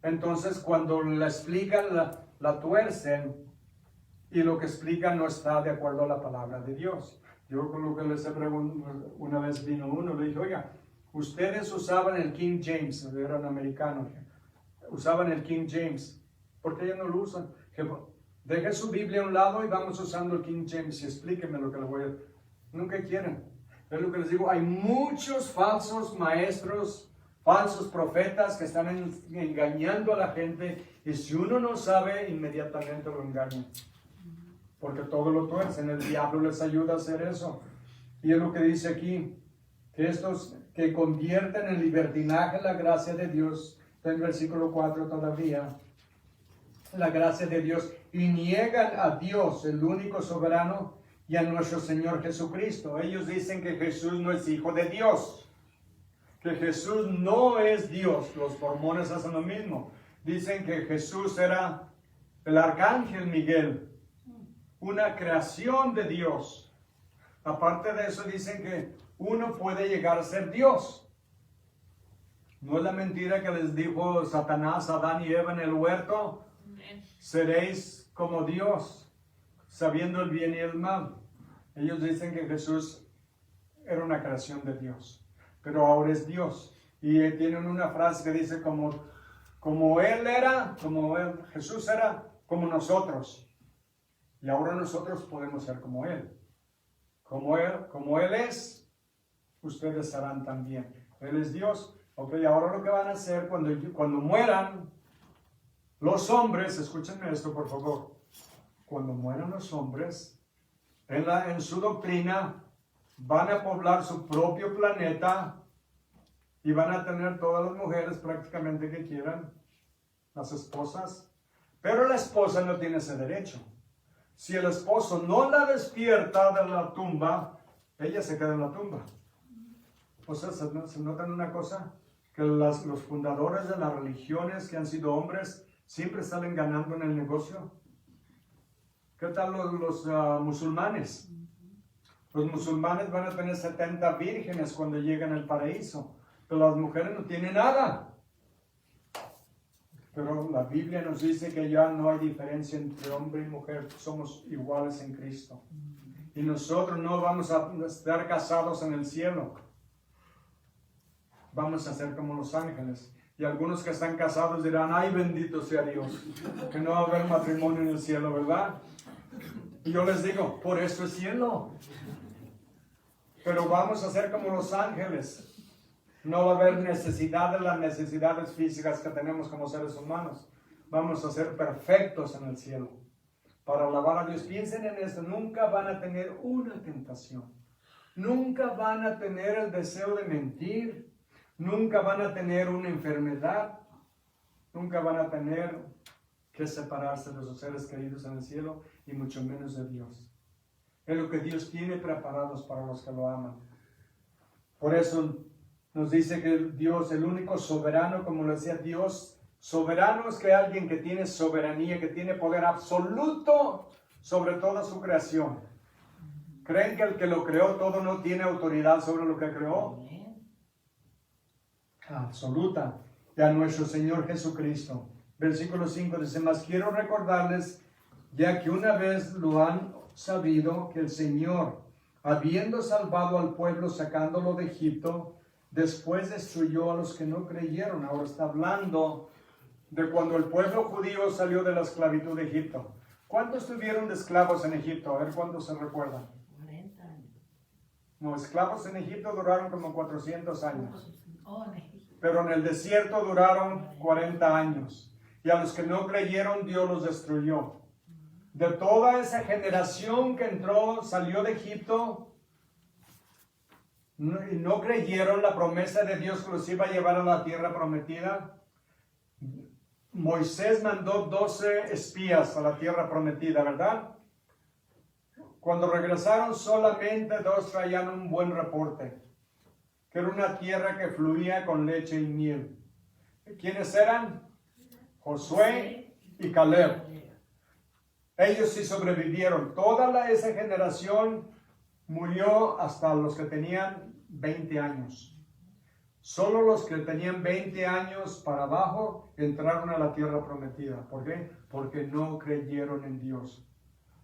Entonces, cuando la explican, la tuercen. Y lo que explican no está de acuerdo a la palabra de Dios. Yo con lo que les he preguntado, una vez vino uno, le dije, oiga, ustedes usaban el King James, eran americanos, usaban el King James, ¿por qué ya no lo usan? Deje su Biblia a un lado y vamos usando el King James y explíqueme lo que le voy a decir. Nunca quieren. Es lo que les digo, hay muchos falsos maestros, falsos profetas que están engañando a la gente y si uno no sabe, inmediatamente lo engañan. Porque todo lo tuercen, el diablo les ayuda a hacer eso. Y es lo que dice aquí, que estos que convierten en libertinaje la gracia de Dios, está en versículo 4 todavía, la gracia de Dios, y niegan a Dios, el único soberano, y a nuestro Señor Jesucristo. Ellos dicen que Jesús no es hijo de Dios, que Jesús no es Dios. Los mormones hacen lo mismo. Dicen que Jesús era el arcángel Miguel, una creación de Dios. Aparte de eso, dicen que uno puede llegar a ser Dios. ¿No es la mentira que les dijo Satanás a Adán y Eva en el huerto? Seréis como Dios, sabiendo el bien y el mal. Ellos dicen que Jesús era una creación de Dios, pero ahora es Dios. Y tienen una frase que dice como Jesús era como nosotros. Y ahora nosotros podemos ser como Él. Como Él es, ustedes serán también. Él es Dios. Ok, ahora lo que van a hacer cuando mueran los hombres, escúchenme esto por favor. Cuando mueran los hombres, en su doctrina, van a poblar su propio planeta y van a tener todas las mujeres prácticamente que quieran, las esposas. Pero la esposa no tiene ese derecho. Si el esposo no la despierta de la tumba, ella se queda en la tumba. O sea, ¿se notan una cosa? Que los fundadores de las religiones que han sido hombres siempre salen ganando en el negocio. ¿Qué tal los musulmanes? Los musulmanes van a tener 70 vírgenes cuando lleguen al paraíso, pero las mujeres no tienen nada. Pero la Biblia nos dice que ya no hay diferencia entre hombre y mujer, somos iguales en Cristo. Y nosotros no vamos a estar casados en el cielo. Vamos a ser como los ángeles. Y algunos que están casados dirán, ay, bendito sea Dios, que no va a haber matrimonio en el cielo, ¿verdad? Y yo les digo, por eso es cielo. Pero vamos a ser como los ángeles. No va a haber necesidad de las necesidades físicas que tenemos como seres humanos. Vamos a ser perfectos en el cielo. Para alabar a Dios, piensen en esto, nunca van a tener una tentación. Nunca van a tener el deseo de mentir. Nunca van a tener una enfermedad. Nunca van a tener que separarse de sus seres queridos en el cielo y mucho menos de Dios. Es lo que Dios tiene preparados para los que lo aman. Por eso nos dice que Dios, el único soberano, como lo decía Dios, soberano es que alguien que tiene soberanía, que tiene poder absoluto sobre toda su creación. ¿Creen que el que lo creó todo no tiene autoridad sobre lo que creó? Absoluta. Y a nuestro Señor Jesucristo. Versículo 5 dice, mas quiero recordarles, ya que una vez lo han sabido, que el Señor, habiendo salvado al pueblo, sacándolo de Egipto, después destruyó a los que no creyeron. Ahora está hablando de cuando el pueblo judío salió de la esclavitud de Egipto. ¿Cuántos estuvieron de esclavos en Egipto? A ver cuántos se recuerdan. 40 años. No, esclavos en Egipto duraron como 400 años. Oh, en Egipto. Pero en el desierto duraron 40 años. Y a los que no creyeron, Dios los destruyó. De toda esa generación que entró, salió de Egipto, y no creyeron la promesa de Dios que los iba a llevar a la tierra prometida. Moisés mandó 12 espías a la tierra prometida, ¿verdad? Cuando regresaron, solamente 2 traían un buen reporte, que era una tierra que fluía con leche y miel. ¿Quiénes eran? Josué y Caleb. Ellos sí sobrevivieron. Toda esa generación murió hasta los que tenían 20 años. Solo los que tenían 20 años para abajo entraron a la tierra prometida. ¿Por qué? Porque no creyeron en Dios.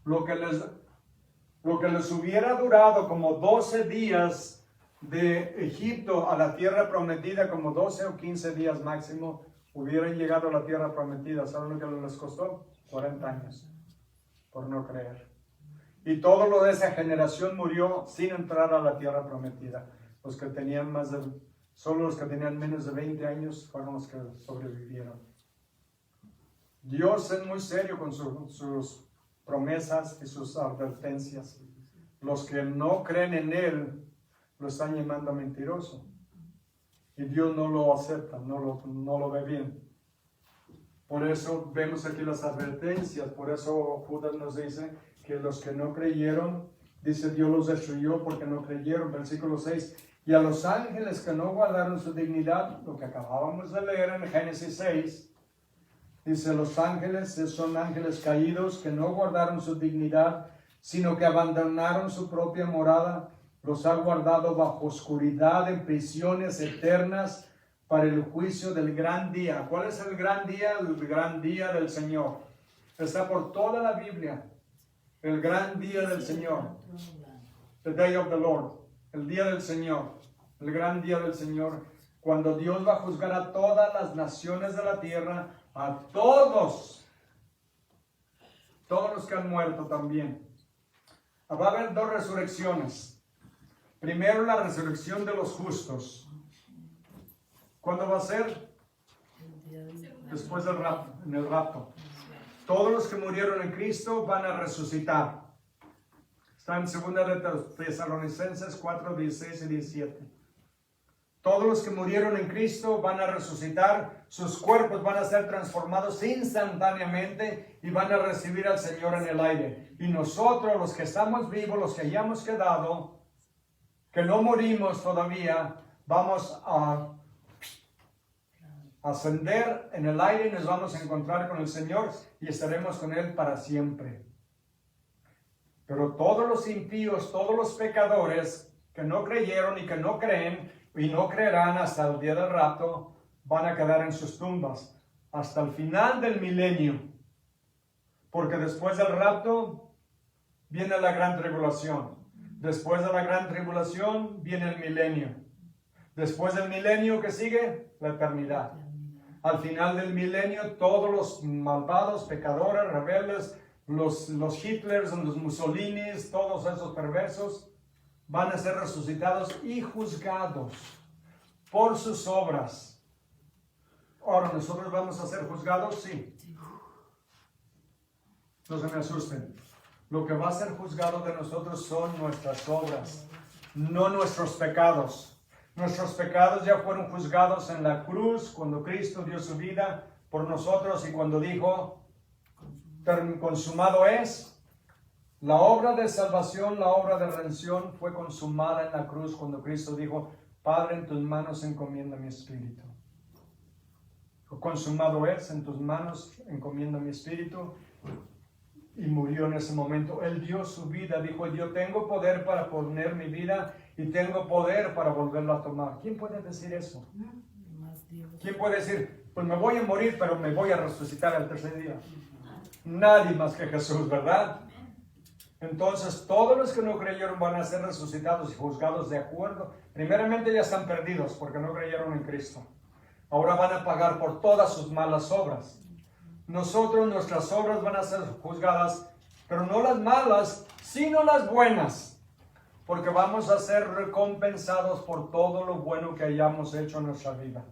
Lo que les hubiera durado como 12 días de Egipto a la tierra prometida, como 12 o 15 días máximo, hubieran llegado a la tierra prometida. ¿Saben lo que les costó? 40 años. Por no creer. Y todo lo de esa generación murió sin entrar a la tierra prometida. Los que tenían solo los que tenían menos de 20 años fueron los que sobrevivieron. Dios es muy serio con sus promesas y sus advertencias. Los que no creen en Él lo están llamando mentiroso. Y Dios no lo acepta, no lo ve bien. Por eso vemos aquí las advertencias. Por eso Judas nos dice que los que no creyeron, dice Dios los destruyó porque no creyeron. Versículo 6. Y a los ángeles que no guardaron su dignidad, lo que acabábamos de leer en Génesis 6, dice los ángeles son ángeles caídos que no guardaron su dignidad, sino que abandonaron su propia morada, los ha guardado bajo oscuridad en prisiones eternas, para el juicio del gran día. ¿Cuál es el gran día? El gran día del Señor. Está por toda la Biblia. El gran día del Señor. The day of the Lord. El día del Señor. El gran día del Señor. Cuando Dios va a juzgar a todas las naciones de la tierra. A todos. Todos los que han muerto también. Va a haber 2 resurrecciones. Primero la resurrección de los justos. ¿Cuándo va a ser? Después del rapto, en el rapto. Todos los que murieron en Cristo van a resucitar. Está en 2 de Tesalonicenses 4, 16 y 17. Todos los que murieron en Cristo van a resucitar. Sus cuerpos van a ser transformados instantáneamente y van a recibir al Señor en el aire. Y nosotros, los que estamos vivos, los que hayamos quedado, que no morimos todavía, vamos a ascender en el aire y nos vamos a encontrar con el Señor y estaremos con Él para siempre. Pero todos los impíos, todos los pecadores que no creyeron y que no creen y no creerán hasta el día del rapto, van a quedar en sus tumbas hasta el final del milenio. Porque después del rapto viene la gran tribulación. Después de la gran tribulación viene el milenio. Después del milenio que sigue, la eternidad. Al final del milenio, todos los malvados, pecadores, rebeldes, los Hitlers, los Mussolinis, todos esos perversos, van a ser resucitados y juzgados por sus obras. Ahora, ¿nosotros vamos a ser juzgados? Sí. No se me asusten. Lo que va a ser juzgado de nosotros son nuestras obras, no nuestros pecados. Nuestros pecados ya fueron juzgados en la cruz cuando Cristo dio su vida por nosotros y cuando dijo, consumado es. La obra de salvación, la obra de redención fue consumada en la cruz cuando Cristo dijo, Padre, en tus manos encomiendo mi espíritu. Consumado es, en tus manos encomiendo mi espíritu. Y murió en ese momento. Él dio su vida, dijo, yo tengo poder para poner mi vida y tengo poder para volverlo a tomar. ¿Quién puede decir eso? ¿Quién puede decir, pues me voy a morir, pero me voy a resucitar al tercer día? Nadie más que Jesús, ¿verdad? Entonces, todos los que no creyeron van a ser resucitados y juzgados de acuerdo. Primeramente ya están perdidos porque no creyeron en Cristo. Ahora van a pagar por todas sus malas obras. Nosotros, nuestras obras van a ser juzgadas, pero no las malas, sino las buenas. Porque vamos a ser recompensados por todo lo bueno que hayamos hecho en nuestra vida.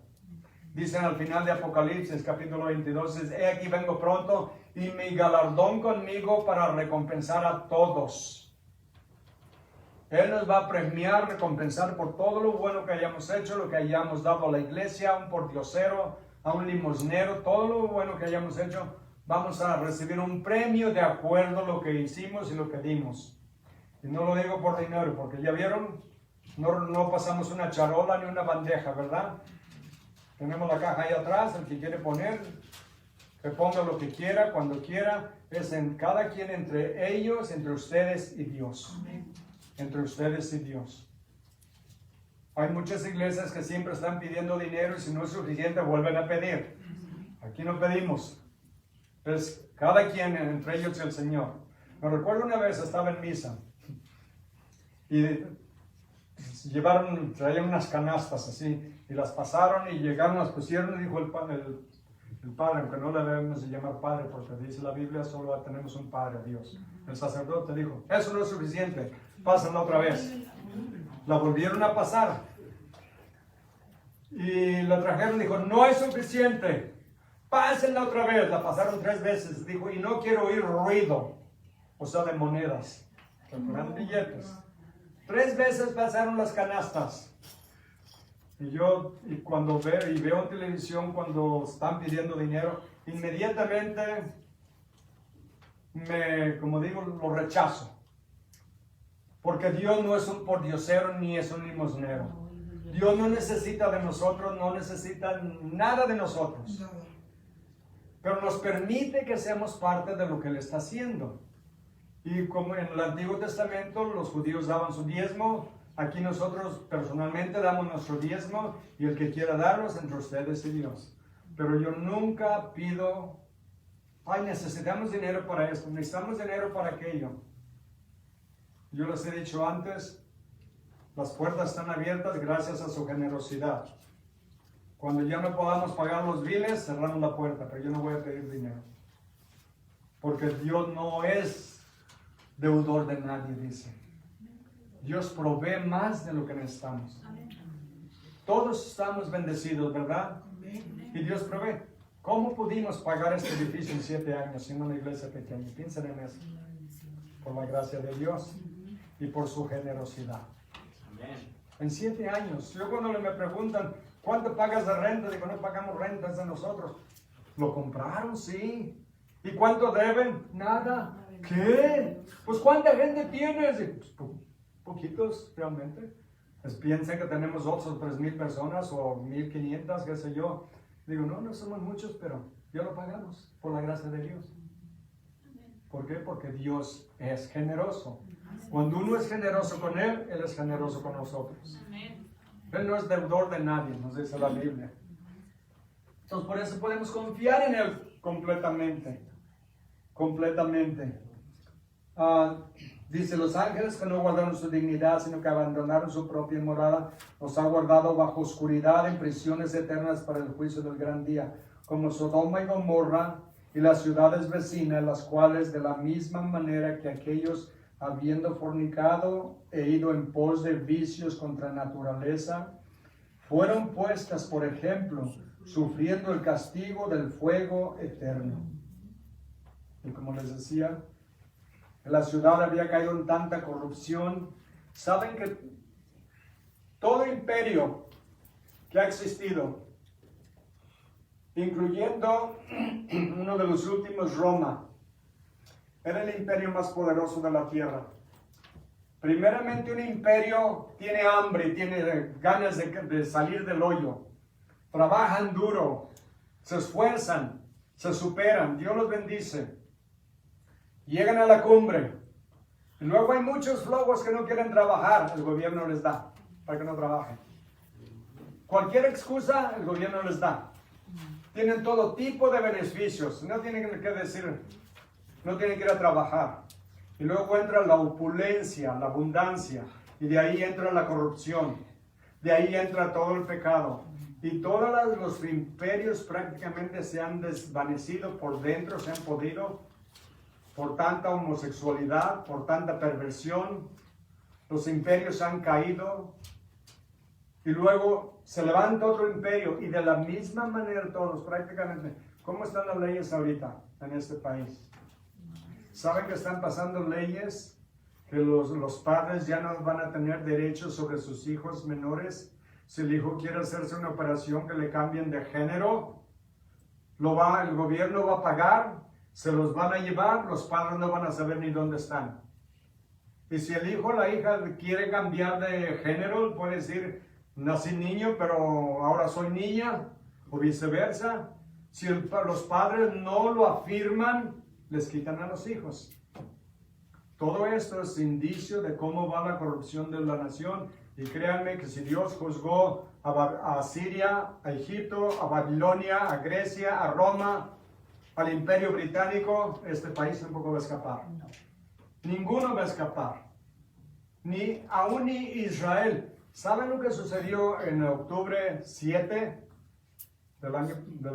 Dicen al final de Apocalipsis, capítulo 22, he aquí vengo pronto y mi galardón conmigo para recompensar a todos. Él nos va a premiar, recompensar por todo lo bueno que hayamos hecho, lo que hayamos dado a la iglesia, a un pordiosero, a un limosnero, todo lo bueno que hayamos hecho, vamos a recibir un premio de acuerdo a lo que hicimos y lo que dimos. Y no lo digo por dinero, porque ya vieron, no pasamos una charola ni una bandeja, ¿verdad? Tenemos la caja ahí atrás, el que quiere poner, que ponga lo que quiera, cuando quiera, es en cada quien entre ellos, entre ustedes y Dios. Amén. Entre ustedes y Dios. Hay muchas iglesias que siempre están pidiendo dinero y si no es suficiente vuelven a pedir. Aquí no pedimos. Es cada quien entre ellos y el Señor. Me recuerdo una vez estaba en misa y traían unas canastas así y las pasaron y llegaron, las pusieron y dijo el padre, aunque no le debemos de llamar padre porque dice la Biblia solo tenemos un padre, Dios. El sacerdote dijo, eso no es suficiente, pásenla otra vez. La volvieron a pasar y la trajeron y dijo, no es suficiente, pásenla otra vez. La pasaron 3 veces, dijo, y no quiero oír ruido, o sea, de monedas, que eran billetes. 3 veces pasaron las canastas. Y cuando veo en televisión cuando están pidiendo dinero, inmediatamente como digo, lo rechazo. Porque Dios no es un pordiosero ni es un limosnero. Dios no necesita de nosotros, no necesita nada de nosotros. Pero nos permite que seamos parte de lo que Él está haciendo. Y como en el Antiguo Testamento los judíos daban su diezmo, aquí nosotros personalmente damos nuestro diezmo y el que quiera darlos entre ustedes y Dios. Pero yo nunca pido, necesitamos dinero para esto, necesitamos dinero para aquello. Yo les he dicho antes, las puertas están abiertas gracias a su generosidad. Cuando ya no podamos pagar los biles, cerramos la puerta, pero yo no voy a pedir dinero. Porque Dios no es deudor de nadie, dice. Dios provee más de lo que necesitamos. Todos estamos bendecidos, ¿verdad? Y Dios provee. ¿Cómo pudimos pagar este edificio en 7 años en una iglesia pequeña? Piensen en eso. Por la gracia de Dios y por su generosidad. En 7 años. Yo cuando me preguntan, ¿cuánto pagas de renta? Digo, no pagamos rentas de nosotros. ¿Lo compraron? Sí. ¿Y cuánto deben? Nada. ¿Qué? Pues ¿cuánta gente tienes? Pues, poquitos realmente. Pues piensen que tenemos 2 o 3,000 personas o 1,500, qué sé yo. Digo, no somos muchos, pero ya lo pagamos por la gracia de Dios. ¿Por qué? Porque Dios es generoso. Cuando uno es generoso con Él, Él es generoso con nosotros. Él no es deudor de nadie, nos dice la Biblia. Entonces por eso podemos confiar en Él completamente. Completamente. Dice, los ángeles que no guardaron su dignidad, sino que abandonaron su propia morada, los ha guardado bajo oscuridad en prisiones eternas para el juicio del gran día, como Sodoma y Gomorra y las ciudades vecinas, las cuales de la misma manera que aquellos, habiendo fornicado e ido en pos de vicios contra naturaleza, fueron puestas por ejemplo, sufriendo el castigo del fuego eterno. Y como les decía, la ciudad había caído en tanta corrupción. Saben que todo imperio que ha existido, incluyendo uno de los últimos, Roma, era el imperio más poderoso de la tierra. Primeramente, un imperio tiene hambre, tiene ganas de salir del hoyo. Trabajan duro, se esfuerzan, se superan, Dios los bendice. Llegan a la cumbre. Y luego hay muchos flojos que no quieren trabajar, el gobierno les da para que no trabajen. Cualquier excusa, el gobierno les da. Tienen todo tipo de beneficios, no tienen que decir, no tienen que ir a trabajar. Y luego entra la opulencia, la abundancia, y de ahí entra la corrupción, de ahí entra todo el pecado. Y todos los imperios prácticamente se han desvanecido por dentro, se han podido, por tanta homosexualidad, por tanta perversión. Los imperios han caído. Y luego se levanta otro imperio, y de la misma manera todos, prácticamente. ¿Cómo están las leyes ahorita en este país? ¿Saben que están pasando leyes que los padres ya no van a tener derechos sobre sus hijos menores? Si el hijo quiere hacerse una operación que le cambien de género, el gobierno va a pagar, se los van a llevar, los padres no van a saber ni dónde están. Y si el hijo o la hija quiere cambiar de género, puede decir, nací niño, pero ahora soy niña, o viceversa. Si los padres no lo afirman, les quitan a los hijos. Todo esto es indicio de cómo va la corrupción de la nación. Y créanme que si Dios juzgó a Siria, a Egipto, a Babilonia, a Grecia, a Roma, al Imperio Británico, este país tampoco va a escapar. No. Ninguno va a escapar. Aún ni Israel. ¿Saben lo que sucedió en octubre 7 del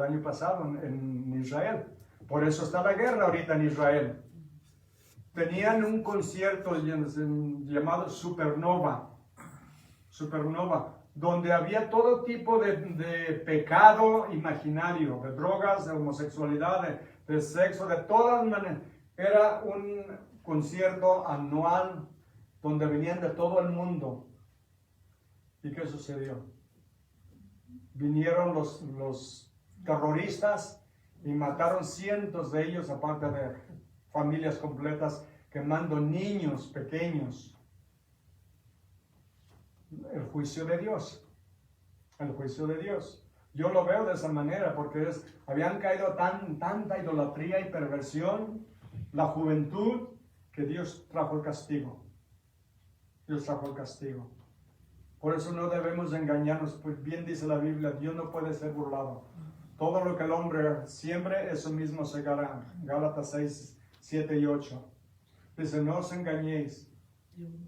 año pasado en Israel? Por eso está la guerra ahorita en Israel. Tenían un concierto llamado Supernova, donde había todo tipo de pecado imaginario, de drogas, de homosexualidad, de sexo, de todas maneras. Era un concierto anual donde venían de todo el mundo. ¿Y qué sucedió? Vinieron los terroristas y mataron cientos de ellos, aparte de familias completas, quemando niños pequeños. El juicio de Dios. El juicio de Dios. Yo lo veo de esa manera porque habían caído tanta idolatría y perversión, la juventud, que Dios trajo el castigo. Dios trajo el castigo. Por eso no debemos engañarnos, pues bien dice la Biblia, Dios no puede ser burlado. Todo lo que el hombre siembre, eso mismo segará. Gálatas 6, 7 y 8. Dice, no os engañéis.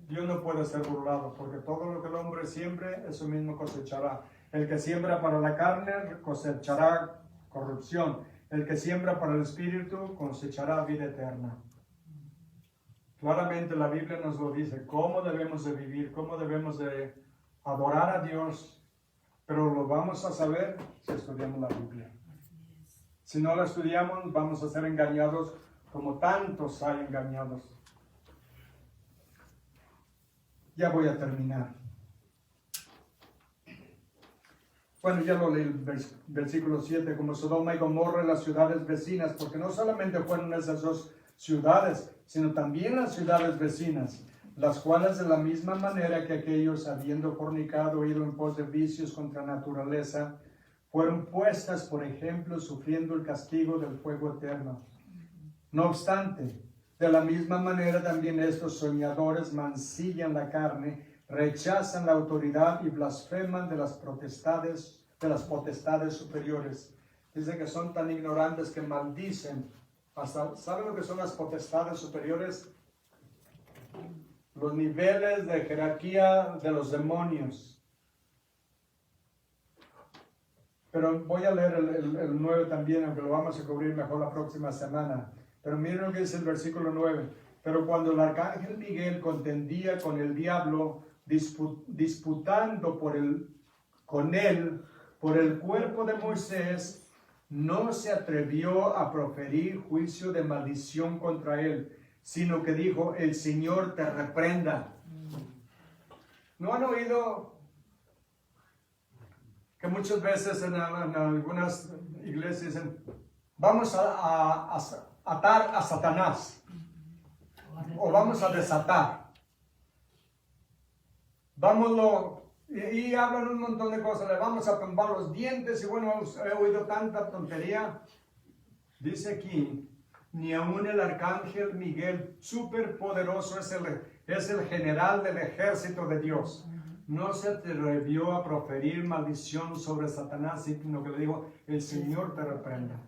Dios no puede ser burlado, porque todo lo que el hombre siembre, eso mismo cosechará. El que siembra para la carne, cosechará corrupción. El que siembra para el espíritu, cosechará vida eterna. Claramente la Biblia nos lo dice, cómo debemos de vivir, cómo debemos de adorar a Dios, pero lo vamos a saber si estudiamos la Biblia. Si no la estudiamos, vamos a ser engañados como tantos hay engañados. Ya voy a terminar. Bueno, ya lo leí el versículo 7, como Sodoma y Gomorra, las ciudades vecinas, porque no solamente fueron esas dos ciudades, sino también las ciudades vecinas, las cuales de la misma manera que aquellos, habiendo fornicado, ido en pos de vicios contra naturaleza, fueron puestas por ejemplo, sufriendo el castigo del fuego eterno. No obstante, de la misma manera también estos soñadores mancillan la carne, rechazan la autoridad y blasfeman de las potestades superiores. Dice que son tan ignorantes que maldicen. Hasta, ¿saben lo que son las potestades superiores? Los niveles de jerarquía de los demonios. Pero voy a leer el 9 también, aunque lo vamos a cubrir mejor la próxima semana. Pero miren lo que dice el versículo 9. Pero cuando el arcángel Miguel contendía con el diablo, disputando con él por el cuerpo de Moisés, no se atrevió a proferir juicio de maldición contra él, sino que dijo: el Señor te reprenda. ¿No han oído que muchas veces en algunas iglesias dicen: vamos a atar a Satanás, o vamos a desatar, vámonos, y hablan un montón de cosas, le vamos a tumbar los dientes, y bueno, he oído tanta tontería? Dice aquí, ni aun el arcángel Miguel, súper poderoso, es el general del ejército de Dios, no se atrevió a proferir maldición sobre Satanás, sino que le dijo: el Señor te reprenda.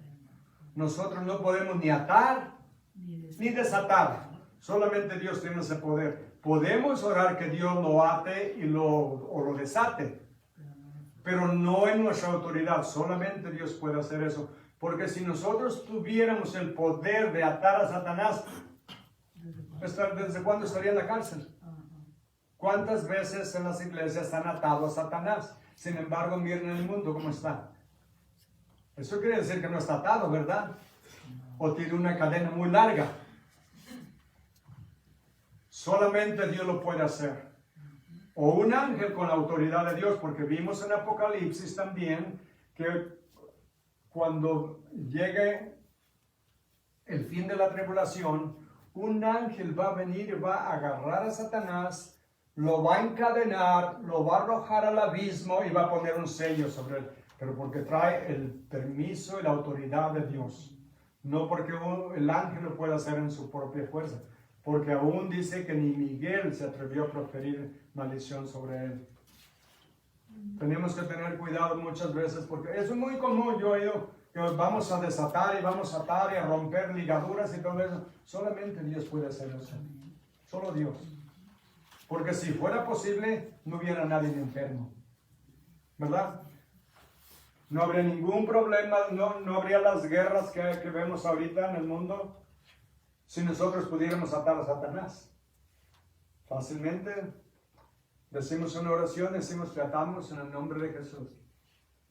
Nosotros no podemos ni atar ni desatar, solamente Dios tiene ese poder. Podemos orar que Dios lo ate o lo desate, pero no en nuestra autoridad, solamente Dios puede hacer eso. Porque si nosotros tuviéramos el poder de atar a Satanás, ¿desde cuándo estaría en la cárcel? ¿Cuántas veces en las iglesias han atado a Satanás? Sin embargo, miren el mundo cómo está. Eso quiere decir que no está atado, ¿verdad? O tiene una cadena muy larga. Solamente Dios lo puede hacer. O un ángel con la autoridad de Dios, porque vimos en Apocalipsis también que cuando llegue el fin de la tribulación, un ángel va a venir y va a agarrar a Satanás, lo va a encadenar, lo va a arrojar al abismo y va a poner un sello sobre él. Pero porque trae el permiso y la autoridad de Dios. No porque el ángel lo pueda hacer en su propia fuerza. Porque aún dice que ni Miguel se atrevió a proferir maldición sobre él. Tenemos que tener cuidado muchas veces, porque eso es muy común. Yo he oído que vamos a desatar y vamos a atar y a romper ligaduras y todo eso. Solamente Dios puede hacer eso. Solo Dios. Porque si fuera posible, no hubiera nadie enfermo. ¿Verdad? No habría ningún problema, no habría las guerras que vemos ahorita en el mundo si nosotros pudiéramos atar a Satanás. Fácilmente decimos una oración, decimos tratamos en el nombre de Jesús.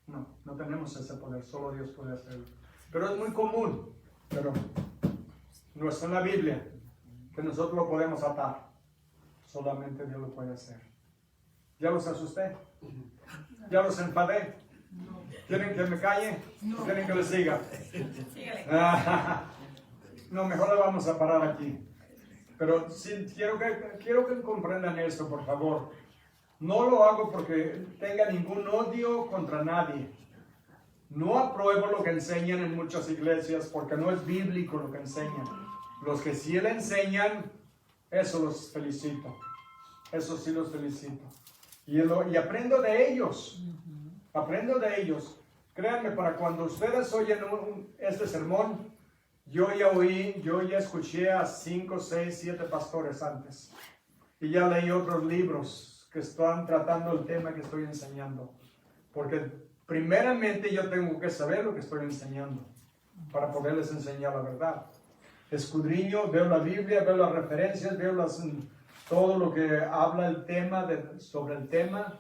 No tenemos ese poder, solo Dios puede hacerlo. Pero es muy común, pero no está en la Biblia que nosotros lo podemos atar. Solamente Dios lo puede hacer. ¿Ya los asusté? ¿Ya los enfadé? ¿Quieren que me calle? ¿O quieren que le siga? No, mejor le vamos a parar aquí. Pero sí, quiero que comprendan esto, por favor. No lo hago porque tenga ningún odio contra nadie. No apruebo lo que enseñan en muchas iglesias porque no es bíblico lo que enseñan. Los que sí le enseñan, eso los felicito. Eso sí los felicito. Y aprendo de ellos. Aprendo de ellos. Créanme, para cuando ustedes oyen este sermón, yo ya escuché a 5, 6, 7 pastores antes. Y ya leí otros libros que están tratando el tema que estoy enseñando. Porque primeramente yo tengo que saber lo que estoy enseñando para poderles enseñar la verdad. Escudriño, veo la Biblia, veo las referencias, veo todo lo que habla el tema sobre el tema.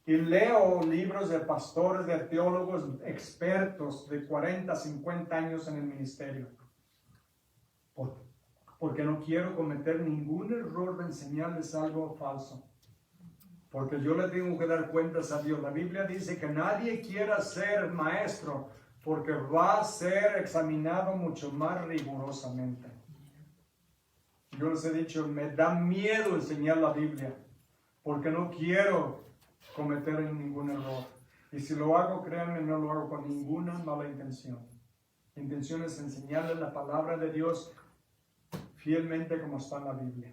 Y leo libros de pastores, de teólogos expertos de 40, 50 años en el ministerio. Porque no quiero cometer ningún error de enseñarles algo falso. Porque yo le tengo que dar cuentas a Dios. La Biblia dice que nadie quiera ser maestro porque va a ser examinado mucho más rigurosamente. Yo les he dicho, me da miedo enseñar la Biblia, porque no quiero cometer ningún error. Y si lo hago, créanme, no lo hago con ninguna mala intención. La intención es enseñarles la palabra de Dios fielmente como está en la Biblia.